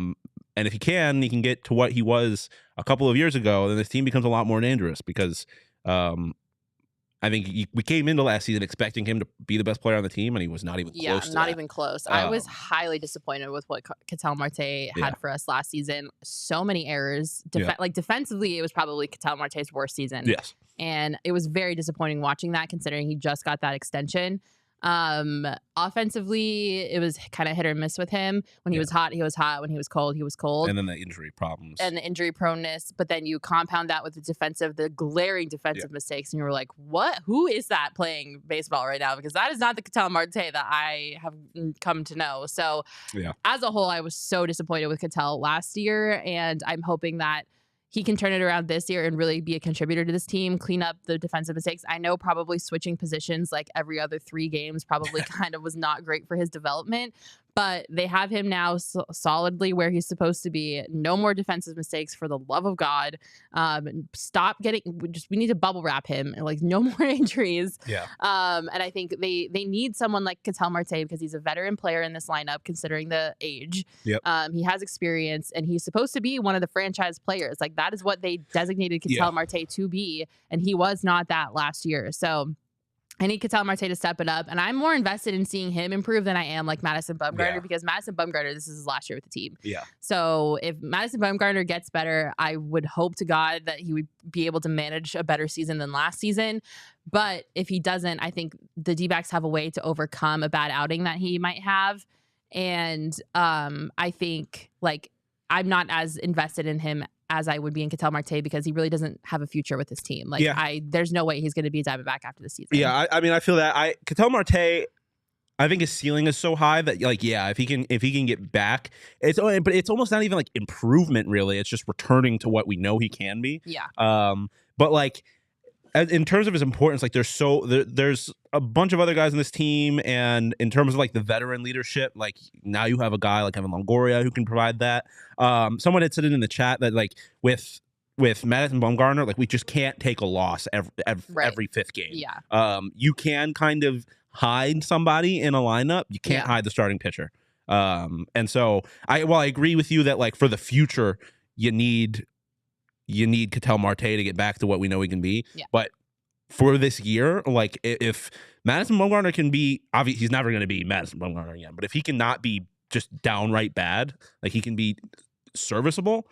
And if he can get to what he was a couple of years ago, then this team becomes a lot more dangerous because I think we came into last season expecting him to be the best player on the team, and he was not even close to not that. even close. I was highly disappointed with what Ketel Marte had for us last season. So many errors. Like defensively, it was probably Ketel Marte's worst season. Yes. And it was very disappointing watching that considering he just got that extension. Offensively, it was kind of hit or miss with him. When he was hot, he was hot. When he was cold, he was cold. And then the injury problems. And the injury proneness. But then you compound that with the glaring defensive mistakes. And you were like, what? Who is that playing baseball right now? Because that is not the Ketel Marte that I have come to know. So as a whole, I was so disappointed with Ketel last year. And I'm hoping that he can turn it around this year and really be a contributor to this team, clean up the defensive mistakes. I know probably switching positions like every other 3 games probably kind of was not great for his development, But they have him now solidly where he's supposed to be. No more defensive mistakes, for the love of God. Stop getting. We need to bubble wrap him. Like, no more injuries. Yeah. And I think they need someone like Ketel Marte, because he's a veteran player in this lineup, considering the age. Yep. He has experience, and he's supposed to be one of the franchise players. Like, that is what they designated Ketel Marte to be, and he was not that last year. So I need Ketel Marte to step it up, and I'm more invested in seeing him improve than I am like Madison Bumgarner, because Madison Bumgarner, this is his last year with the team. Yeah. So if Madison Bumgarner gets better, I would hope to God that he would be able to manage a better season than last season. But if he doesn't, I think the D-backs have a way to overcome a bad outing that he might have. And I think, like, I'm not as invested in him as I would be in Ketel Marte, because he really doesn't have a future with his team. Like, there's no way he's going to be a Diamondback after the season. Yeah, I mean, I feel that Ketel Marte, I think his ceiling is so high that, like, if he can get back, but it's almost not even like improvement really. It's just returning to what we know he can be. Yeah. But like, in terms of his importance, like, there's a bunch of other guys in this team, and in terms of like the veteran leadership, like, now you have a guy like Evan Longoria who can provide that. Someone had said it in the chat that, like, with Madison Bumgarner, like, we just can't take a loss every fifth game. Yeah. You can kind of hide somebody in a lineup. You can't hide the starting pitcher. And so I agree with you that, like, for the future, you need Ketel Marte to get back to what we know he can be. Yeah. But for this year, like, if Madison Bumgarner can be, obviously he's never going to be Madison Bumgarner again, but if he cannot be just downright bad, like, he can be serviceable,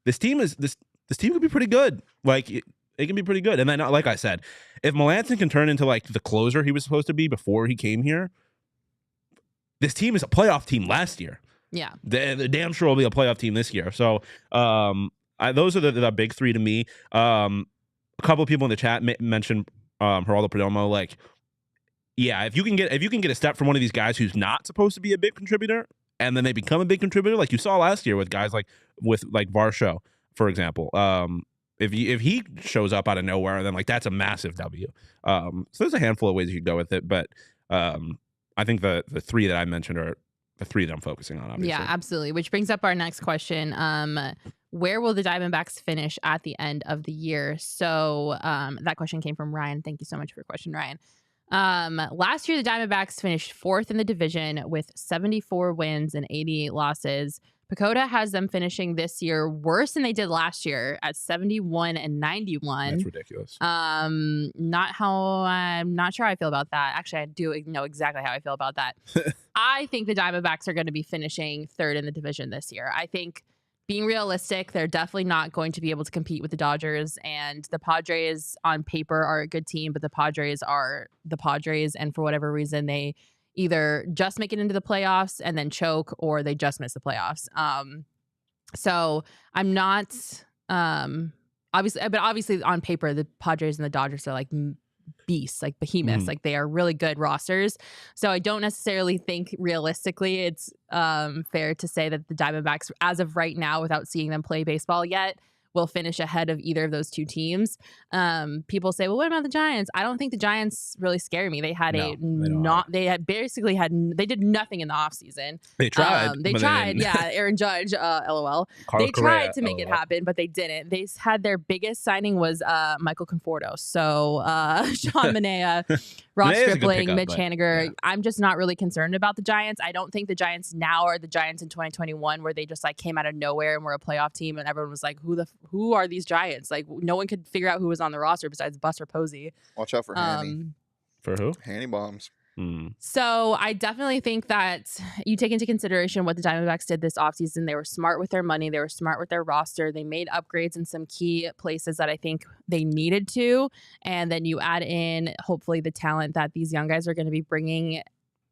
this team could be pretty good. Like, it can be pretty good. And then, like I said, if Melancon can turn into, like, the closer he was supposed to be before he came here, this team is a playoff team last year. Yeah. They're damn sure will be a playoff team this year. So, those are the big three to me. A couple of people in the chat mentioned Geraldo Perdomo. Like, if you can get a step from one of these guys who's not supposed to be a big contributor, and then they become a big contributor, like you saw last year with guys like Varsho, for example. If he shows up out of nowhere, then, like, that's a massive W. So there's a handful of ways you could go with it, but I think the three that I mentioned are the three that I'm focusing on, obviously. Yeah, absolutely. Which brings up our next question. Where will the Diamondbacks finish at the end of the year? So that question came from Ryan. Thank you so much for your question, Ryan. Last year, the Diamondbacks finished 4th in the division with 74 wins and 88 losses. PECOTA has them finishing this year worse than they did last year at 71 and 91. That's ridiculous. I'm not sure how I feel about that. Actually, I do know exactly how I feel about that. I think the Diamondbacks are going to be finishing 3rd in the division this year. I think, being realistic, they're definitely not going to be able to compete with the Dodgers, and the Padres on paper are a good team, but the Padres are the Padres, and for whatever reason, they either just make it into the playoffs and then choke, or they just miss the playoffs. So I'm not obviously on paper, the Padres and the Dodgers are like beasts, like behemoths. Like, they are really good rosters. So I don't necessarily think realistically it's fair to say that the Diamondbacks, as of right now, without seeing them play baseball yet, will finish ahead of either of those two teams. People say, well, what about the Giants? I don't think the Giants really scare me. They had they did nothing in the offseason. They tried. Aaron Judge, LOL. Carlos They tried Correa, to make it happen, but they didn't. They had their biggest signing was Michael Conforto. So Sean Manaea, Ross Stripling, Mitch Haniger. Yeah. I'm just not really concerned about the Giants. I don't think the Giants now are the Giants in 2021, where they just, like, came out of nowhere and were a playoff team, and everyone was like, who are these Giants? Like, no one could figure out who was on the roster besides Buster Posey. Watch out for Hanny. For who? Hanny bombs. So I definitely think that you take into consideration what the Diamondbacks did this offseason. They were smart with their money. They were smart with their roster. They made upgrades in some key places that I think they needed to. And then you add in, hopefully, the talent that these young guys are going to be bringing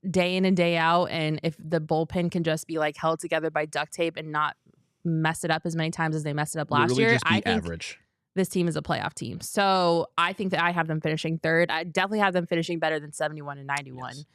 day in and day out. And if the bullpen can just be, like, held together by duct tape and not mess it up as many times as they messed it up last year, I think average. This team is a playoff team. So I think that I have them finishing 3rd. I definitely have them finishing better than 71 and 91. Yes.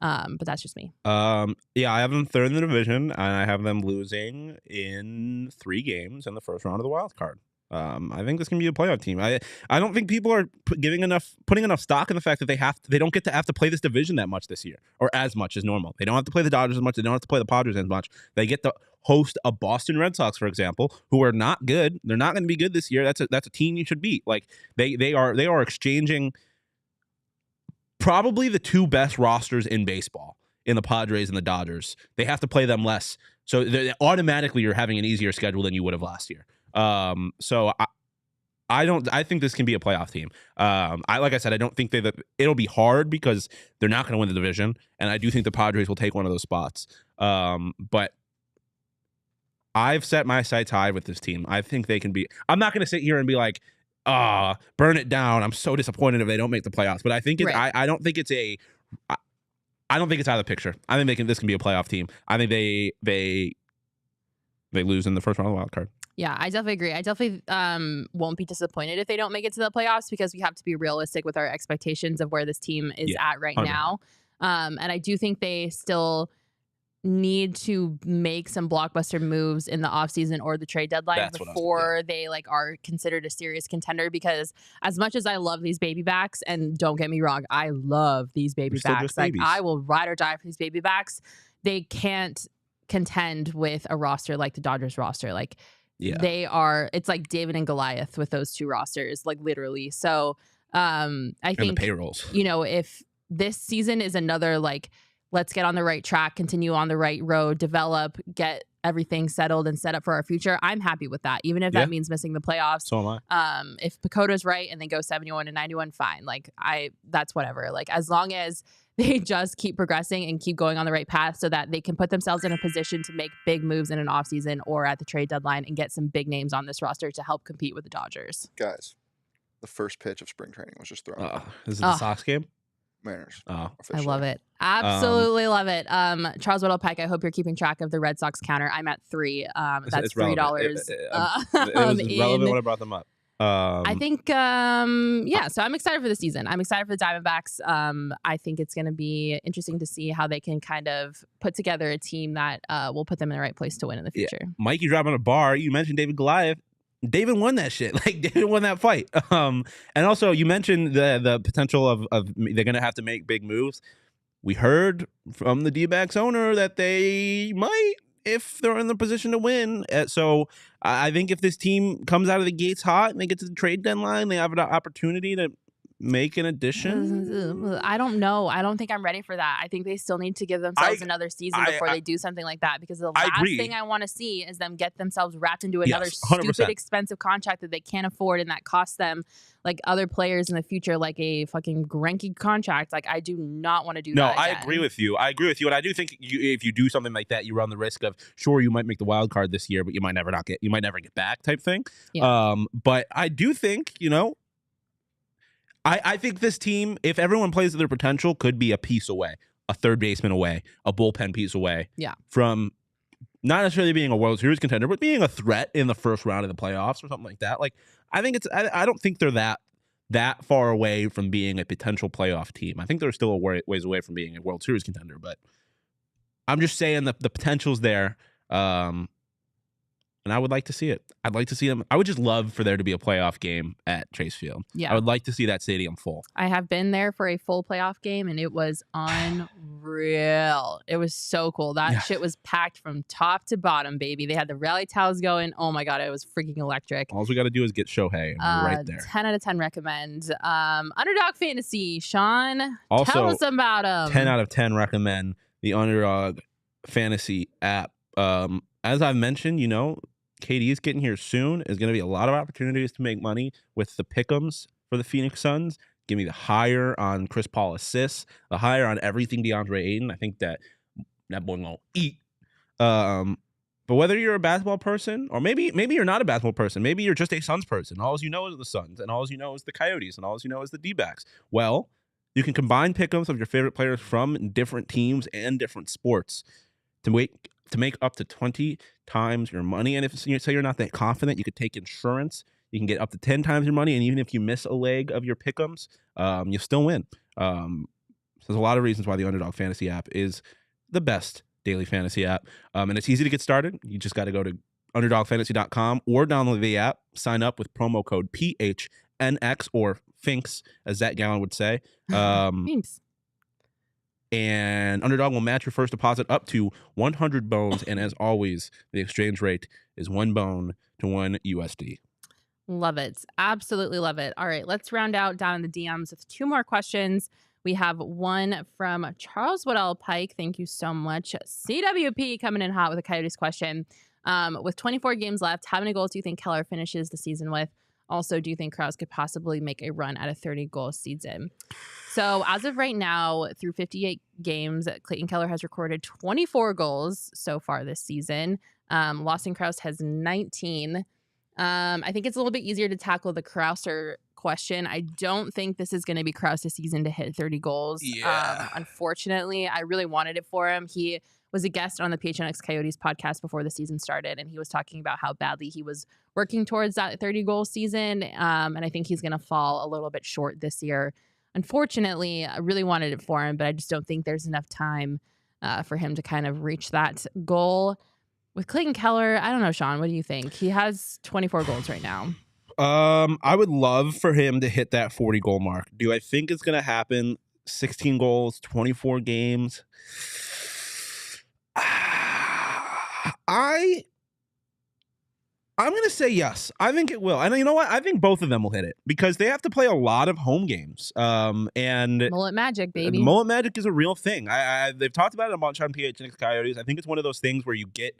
But that's just me. I have them 3rd in the division, and I have them losing in 3 games in the first round of the wild card. I think this can be a playoff team. I don't think people are putting enough stock in the fact that they don't get to have to play this division that much this year, or as much as normal. They don't have to play the Dodgers as much. They don't have to play the Padres as much. They get to host a Boston Red Sox, for example, who are not good. They're not going to be good this year. That's a team you should beat. Like they are exchanging probably the two best rosters in baseball in the Padres and the Dodgers. They have to play them less, so automatically you're having an easier schedule than you would have last year. So I think this can be a playoff team. Like I said, I don't think it'll be hard because they're not going to win the division, and I do think the Padres will take one of those spots. But I've set my sights high with this team. I think they can be. I'm not going to sit here and be like, burn it down. I'm so disappointed if they don't make the playoffs. But I think I don't think it's I don't think it's out of the picture. I think this can be a playoff team. I think they lose in the first round of the wild card. Yeah, I definitely agree. I definitely won't be disappointed if they don't make it to the playoffs because we have to be realistic with our expectations of where this team is at right 100%. Now. And I do think they still need to make some blockbuster moves in the offseason or the trade deadline before they are considered a serious contender, because as much as I love these baby backs, and don't get me wrong, I love these baby backs. I will ride or die for these baby backs. They can't contend with a roster like the Dodgers roster. They are, it's like David and Goliath with those two rosters, literally. So I think the payrolls, if this season is another let's get on the right track, continue on the right road, develop, get everything settled and set up for our future, I'm happy with that, even if that means missing the playoffs. So am I. If Pacota's right and they go 71-91, fine. That's whatever. As long as they just keep progressing and keep going on the right path so that they can put themselves in a position to make big moves in an offseason or at the trade deadline and get some big names on this roster to help compete with the Dodgers. Guys, the first pitch of spring training was just thrown. Is it the Sox game? Mariners. I love it. Absolutely love it. Charles Weddle Pike, I hope you're keeping track of the Red Sox counter. I'm at $3. That's $3. It was relevant when I brought them up. I think, so I'm excited for the season. I'm excited for the Diamondbacks. I think it's going to be interesting to see how they can kind of put together a team that will put them in the right place to win in the future. Yeah. Mikey dropping a bar. You mentioned David Goliath. David won that shit. David won that fight. And also, you mentioned the potential of they're going to have to make big moves. We heard from the Dbacks owner that they might, if they're in the position to win. So I think if this team comes out of the gates hot and they get to the trade deadline, they have an opportunity to make an addition. I don't know. I don't think I'm ready for that. I think they still need to give themselves another season before they do something like that, because the last thing I want to see is them get themselves wrapped into another stupid expensive contract that they can't afford and that costs them other players in the future, like a fucking Greinke contract. I do not want to do that. No, I agree with you. And I do think if you do something like that, you run the risk of, sure, you might make the wild card this year, but you might never get back type thing. Yeah. But I do think, I think this team, if everyone plays to their potential, could be a piece away, a third baseman away, a bullpen piece away from not necessarily being a World Series contender, but being a threat in the first round of the playoffs or something like that. I think I don't think they're that far away from being a potential playoff team. I think they're still a ways away from being a World Series contender, but I'm just saying the potential's there. And I would like to see it. I'd like to see them. I would just love for there to be a playoff game at Chase Field. Yeah. I would like to see that stadium full. I have been there for a full playoff game, and it was unreal. It was so cool. That shit was packed from top to bottom, baby. They had the rally towels going. Oh, my God. It was freaking electric. All we got to do is get Shohei. Right there. 10 out of 10 recommend. Underdog Fantasy. Shawn, also, tell us about them. 10 out of 10 recommend the Underdog Fantasy app. As I've mentioned, KD is getting here soon. There's going to be a lot of opportunities to make money with the pick'ems for the Phoenix Suns. Give me the higher on Chris Paul assists, the higher on everything DeAndre Ayton. I think that boy gonna eat. But whether you're a basketball person, or maybe you're not a basketball person, maybe you're just a Suns person. All you know is the Suns, and all you know is the Coyotes, and all you know is the Dbacks. Well, you can combine pick'ems of your favorite players from different teams and different sports to make up to 20 times your money. And if you say you're not that confident, you could take insurance. You can get up to 10 times your money. And even if you miss a leg of your pick'ems, you still win. So there's a lot of reasons why the Underdog Fantasy app is the best daily fantasy app. And it's easy to get started. You just got to go to underdogfantasy.com or download the app. Sign up with promo code PHNX or Finks, as Zac Gallen would say. Thanks. And Underdog will match your first deposit up to 100 bones. And as always, the exchange rate is 1 bone to 1 USD. Love it. Absolutely love it. All right, let's round out down in the DMs with 2 more questions. We have one from Charles Waddell Pike. Thank you so much. CWP coming in hot with a Coyotes question. With 24 games left, how many goals do you think Keller finishes the season with? Also, do you think Crouse could possibly make a run at a 30-goal season? So as of right now, through 58 games, Clayton Keller has recorded 24 goals so far this season. Lawson Crouse has 19. I think it's a little bit easier to tackle the Crouser question. I don't think this is going to be Crouse's season to hit 30 goals. Yeah. Unfortunately, I really wanted it for him. He was a guest on the PHNX Coyotes podcast before the season started, and he was talking about how badly he was working towards that 30-goal season, and I think he's going to fall a little bit short this year. Unfortunately, I really wanted it for him, but I just don't think there's enough time for him to kind of reach that goal. With Clayton Keller, I don't know, Shawn, what do you think? He has 24 goals right now. I would love for him to hit that 40-goal mark. Do I think it's going to happen? 16 goals, 24 games. I'm going to say yes. I think it will. And you know what? I think both of them will hit it because they have to play a lot of home games. And Mullet Magic, baby. Mullet Magic is a real thing. They've talked about it a bunch on PHNX Coyotes. I think it's one of those things where you get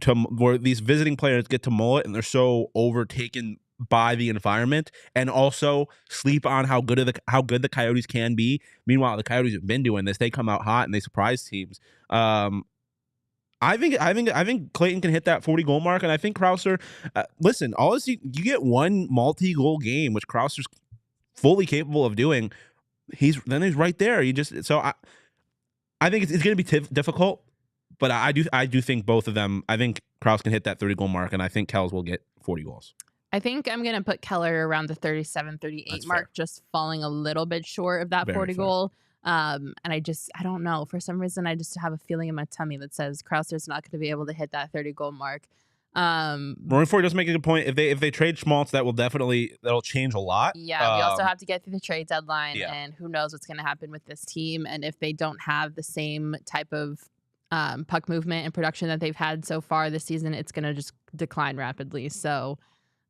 to where these visiting players get to mullet and they're so overtaken by the environment and also sleep on how good the Coyotes can be. Meanwhile, the Coyotes have been doing this. They come out hot and they surprise teams. I think Clayton can hit that 40-goal mark, and I think Crouser. Listen, you get one multi-goal game, which Crouser's fully capable of doing. He's right there. I think it's going to be difficult, but I do think both of them. I think Crouse can hit that 30-goal mark, and I think Kells will get 40 goals. I think I'm going to put Keller around the 37, 38 That's mark, fair. just falling a little bit short of that Very 40 fair. goal. And I don't know. For some reason, I just have a feeling in my tummy that says Crouser's not going to be able to hit that 30-goal mark. Rory Ford does make a good point. If they trade Schmaltz, that'll change a lot. Yeah, we also have to get through the trade deadline, yeah. and who knows what's going to happen with this team. And if they don't have the same type of puck movement and production that they've had so far this season, it's going to just decline rapidly. So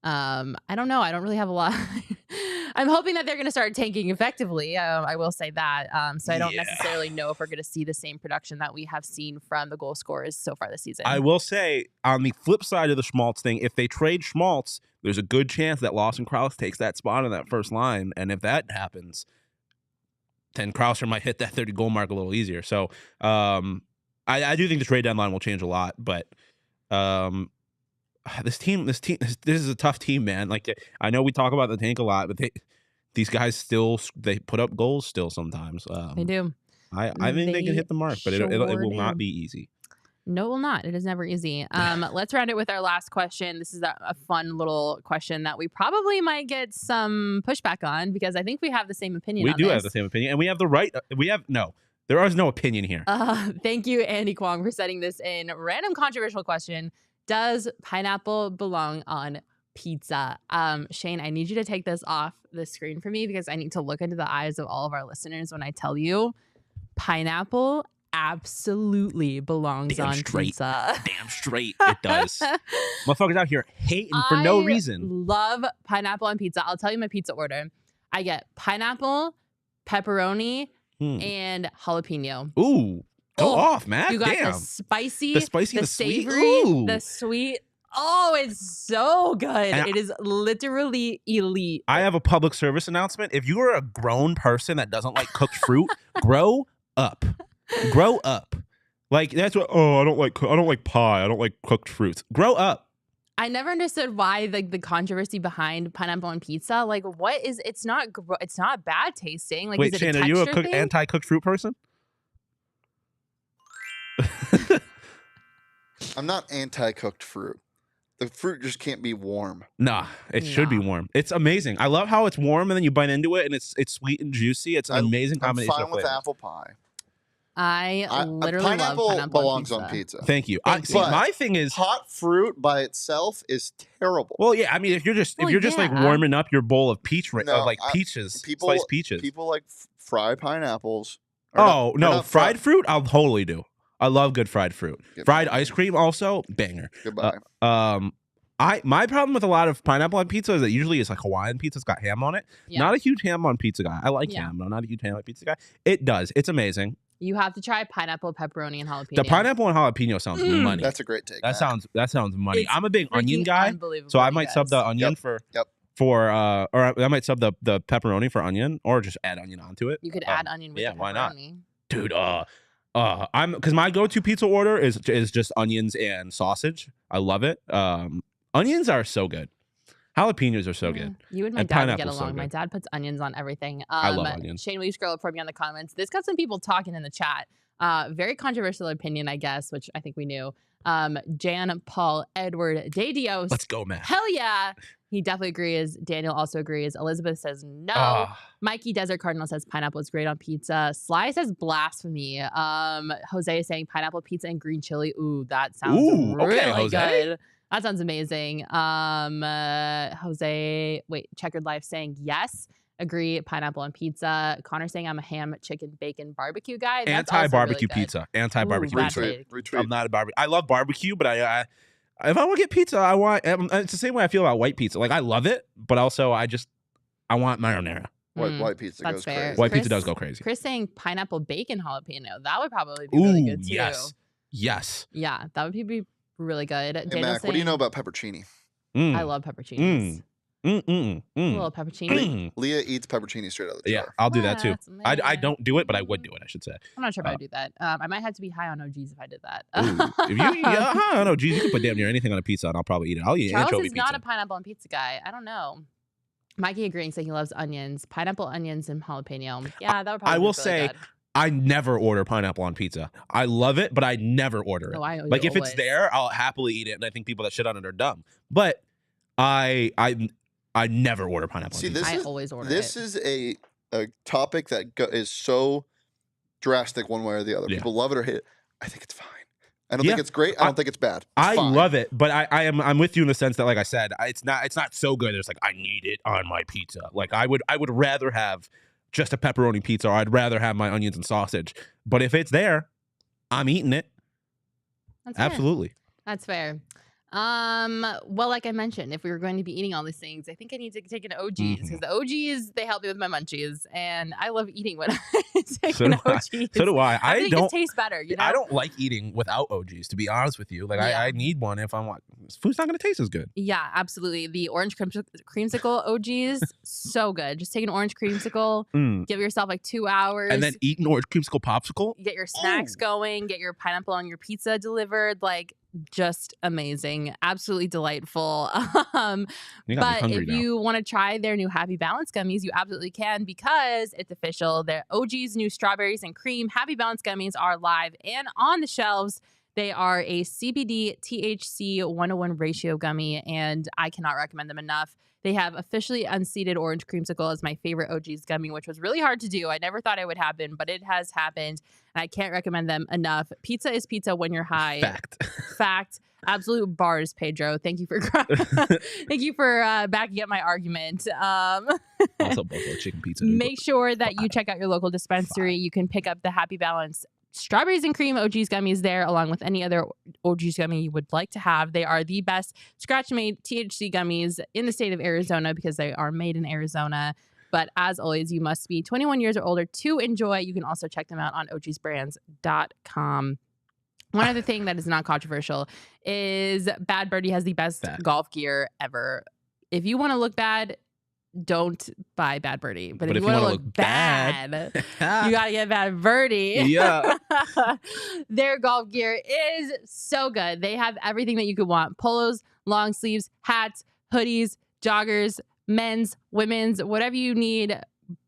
I don't know. I don't really have a lot. I'm hoping that they're going to start tanking effectively. I will say that. So I don't necessarily know if we're going to see the same production that we have seen from the goal scorers so far this season. I will say, on the flip side of the Schmaltz thing, if they trade Schmaltz, there's a good chance that Lawson Crouse takes that spot in that first line. And if that happens, then Crouser might hit that 30-goal mark a little easier. So I do think the trade deadline will change a lot. But this is a tough team, man. Like, I know we talk about the tank a lot, but these guys they put up goals still sometimes. They do. I think they can hit the mark, but it will not be easy. No, it will not. It is never easy. Let's round it with our last question. This is a fun little question that we probably might get some pushback on because I think we have the same opinion. We do have the same opinion, and we have the right. There is no opinion here. Thank you, Andy Kwong, for setting this in. Random controversial question. Does pineapple belong on pizza? Shane, I need you to take this off the screen for me because I need to look into the eyes of all of our listeners when I tell you pineapple absolutely belongs on pizza. Damn straight it does. Motherfuckers out here hating for no reason. Love pineapple on pizza. I'll tell you my pizza order. I get pineapple, pepperoni, and jalapeno. Ooh. Go off, Matt. You got Damn. the spicy, the savory, sweet. the sweet. Oh, it's so good. And it is literally elite. I have a public service announcement. If you are a grown person that doesn't like cooked fruit, grow up. Grow up. Like that's what. Oh, I don't like pie. I don't like cooked fruits. Grow up. I never understood why the controversy behind pineapple on pizza. Like, what is? It's not bad tasting. Like, wait, is it Shane, are you a anti-cooked fruit person? I'm not anti-cooked fruit. The fruit just can't be warm. Nah, it should be warm. It's amazing. I love how it's warm and then you bite into it and it's sweet and juicy. It's an amazing combination. I'm fine with apple pie. I literally pineapple love pineapple belongs on on pizza. Thank you. Thank you. See, my thing is hot fruit by itself is terrible. well, yeah. I mean, if you're just like yeah. warming up your bowl of peaches, people, sliced peaches. People like fry pineapples. Oh no, not fried fruit I'll totally do. I love good fried fruit. Fried Goodbye. ice cream also banger. Goodbye. My problem with a lot of pineapple on pizza is that usually it's like Hawaiian pizza's got ham on it. Yeah. Not a huge ham on pizza guy. I like ham, but I'm not a huge ham on pizza guy. It does. It's amazing. You have to try pineapple, pepperoni, and jalapeno. The pineapple and jalapeno sounds money. That's a great take. That sounds money. It's I'm a big onion freaking guy, unbelievable, so I you might sub the guys. onion or I might sub the pepperoni for onion, or just add onion onto it. You could add onion with the why not? pepperoni. Dude, because my go-to pizza order is just onions and sausage. I love it. Onions are so good. Jalapenos are so good. You and my And dad would get pineapple's so along. My good. dad puts onions on everything. I love onions. Shane, will you scroll up for me on the comments? This got some people talking in the chat. Very controversial opinion, I guess, which I think we knew. Jan Paul Edward De Dios. Let's go, man. Hell yeah. He definitely agrees. Daniel also agrees. Elizabeth says no. Mikey Desert Cardinal says pineapple is great on pizza. Sly says blasphemy. Jose is saying pineapple pizza and green chili. Ooh, that sounds really good. That sounds amazing. Jose, Checkered Life saying yes. Agree, pineapple on pizza. Connor saying I'm a ham, chicken, bacon, barbecue guy. That's Anti-barbecue really pizza. Anti-barbecue pizza. Retweet. I'm not a barbecue. I love barbecue, but I if I want to get pizza, I want. It's the same way I feel about white pizza. Like I love it, but also I want marinara. White pizza goes crazy. White pizza does go crazy. Chris saying pineapple bacon jalapeno. That would probably be really good too. Yes. Yeah, that would be really good. Hey, Mac, what do you know about peppercini? I love pepperoncinis. A little pepperoni. Leah eats pepperoni straight out of the jar. Yeah, I'll do that too. I man. don't do it, but I would do it, I should say. I'm not sure if I would do that. I might have to be high on OGs if I did that. If you, I don't know, geez, you can put damn near anything on a pizza and I'll probably eat it. I'll eat Charles anchovy is pizza. not a pineapple and pizza guy. I don't know. Mikey agreeing, saying he loves onions, pineapple, onions, and jalapeno. Yeah, that would probably. I be will really say, good. I never order pineapple on pizza. I love it, but I never order it. Oh, I know like you if it's there, I'll happily eat it, and I think people that shit on it are dumb. But I never order pineapple. See, on pizza. I always order this it. is a topic that is so drastic one way or the other. Yeah. People love it or hate it. I think it's fine. I don't think it's great. I don't think it's bad. It's I fine. love it, but I'm with you in the sense that, like I said, it's not so good. It's like I need it on my pizza. Like I would rather have just a pepperoni pizza, or I'd rather have my onions and sausage. But if it's there, I'm eating it. That's fair. Absolutely. That's fair. Well, like I mentioned, if we were going to be eating all these things, I think I need to take an OGs because the OGs, they help me with my munchies, and I love eating when I take an OGs. So do I. I think it tastes better. You know, I don't like eating without OGs, to be honest with you. Like I need one if I'm like, food's not going to taste as good. Yeah, absolutely. The orange creamsicle OGs, so good. Just take an orange creamsicle, give yourself like 2 hours, and then eat an orange creamsicle popsicle. Get your snacks going, get your pineapple on your pizza delivered, like just amazing, absolutely delightful. But if you want to try their new Happy Balance gummies, you absolutely can, because it's official. Their OG's new strawberries and cream Happy Balance gummies are live and on the shelves. They are a CBD THC 101 ratio gummy, and I cannot recommend them enough. They have officially unseated orange creamsicle as my favorite OG's gummy, which was really hard to do. I never thought it would happen, but it has happened, and I can't recommend them enough. Pizza is pizza when you're high. Fact. Absolute bars, Pedro. Thank you for backing up my argument. Also, Buffalo chicken pizza. Make sure that you check out your local dispensary. You can pick up the Happy Balance strawberries and cream OG's gummies there, along with any other OG's gummy you would like to have. They are the best scratch-made THC gummies in the state of Arizona because they are made in Arizona. But as always, you must be 21 years or older to enjoy. You can also check them out on ogsbrands.com. One other thing that is not controversial is Bad Birdie has the best golf gear ever. If you want to look bad, don't buy Bad Birdie. But if you want to look bad, you got to get Bad Birdie. Yeah. Their golf gear is so good. They have everything that you could want. Polos, long sleeves, hats, hoodies, joggers, men's, women's, whatever you need.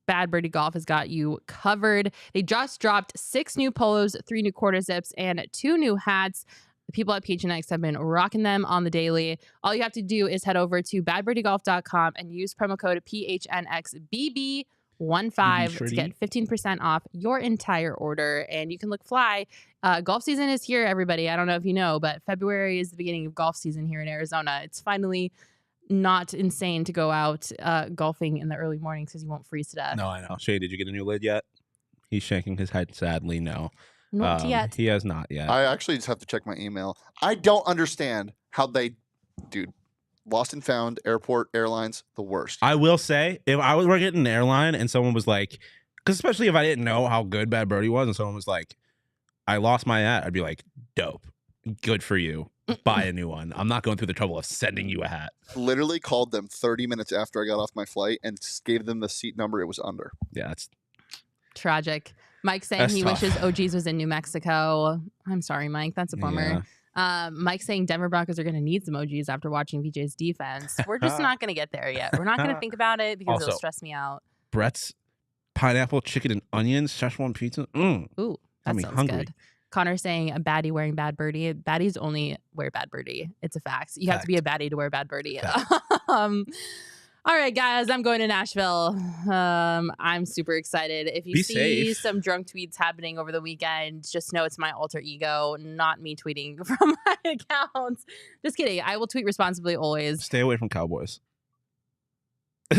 Bad Birdie Golf has got you covered. They just dropped 6 new polos, 3 new quarter zips, and 2 new hats. The people at PHNX have been rocking them on the daily. All you have to do is head over to badbirdiegolf.com and use promo code PHNXBB to get 15% off your entire order. And you can look fly. Golf season is here, everybody. I don't know if you know, but February is the beginning of golf season here in Arizona. It's finally not insane to go out golfing in the early mornings because you won't freeze to death. No, I know. Shay, did you get a new lid yet? He's shaking his head sadly. No. Not yet. He has not yet. I actually just have to check my email. I don't understand how dude, lost and found, airport, airlines, the worst. I will say, if I was working at an airline and someone was like, because especially if I didn't know how good Bad Birdie was and someone was like, I lost my hat, I'd be like, dope. Good for you. Buy a new one. I'm not going through the trouble of sending you a hat. Literally called them 30 minutes after I got off my flight and gave them the seat number it was under. Yeah, that's tragic. Mike saying he wishes OGs was in New Mexico. I'm sorry, Mike. That's a bummer. Yeah. Mike saying Denver Broncos are going to need some OGs after watching VJ's defense. We're just not going to get there yet. We're not going to think about it because it'll stress me out. Brett's pineapple, chicken, and onions, Szechuan pizza. Ooh, that sounds good. Connor saying a baddie wearing Bad Birdie. Baddies only wear Bad Birdie. It's a fact. You have to be a baddie to wear Bad Birdie. All right, guys, I'm going to Nashville. I'm super excited. If you see some drunk tweets happening over the weekend, just know it's my alter ego, not me tweeting from my account. Just kidding. I will tweet responsibly always. Stay away from Cowboys.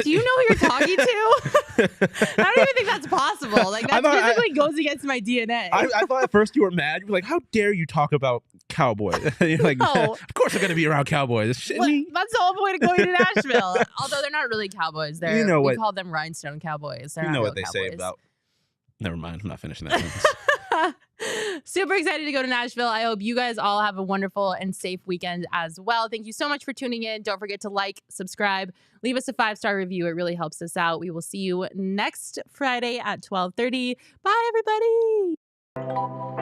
Do you know who you're talking to? I don't even think that's possible. Like, that physically goes against my DNA. I thought at first you were mad. You were like, how dare you talk about Cowboys? And you're like, of course I'm going to be around Cowboys. That's the whole point of going to Nashville. Although they're not really Cowboys. We call them rhinestone Cowboys. They're not what they say about. Never mind. I'm not finishing that sentence. Super excited to go to Nashville. I hope you guys all have a wonderful and safe weekend as well. Thank you so much for tuning in. Don't forget to like, subscribe, leave us a 5-star review. It really helps us out. We will see you next Friday at 12:30. Bye, everybody.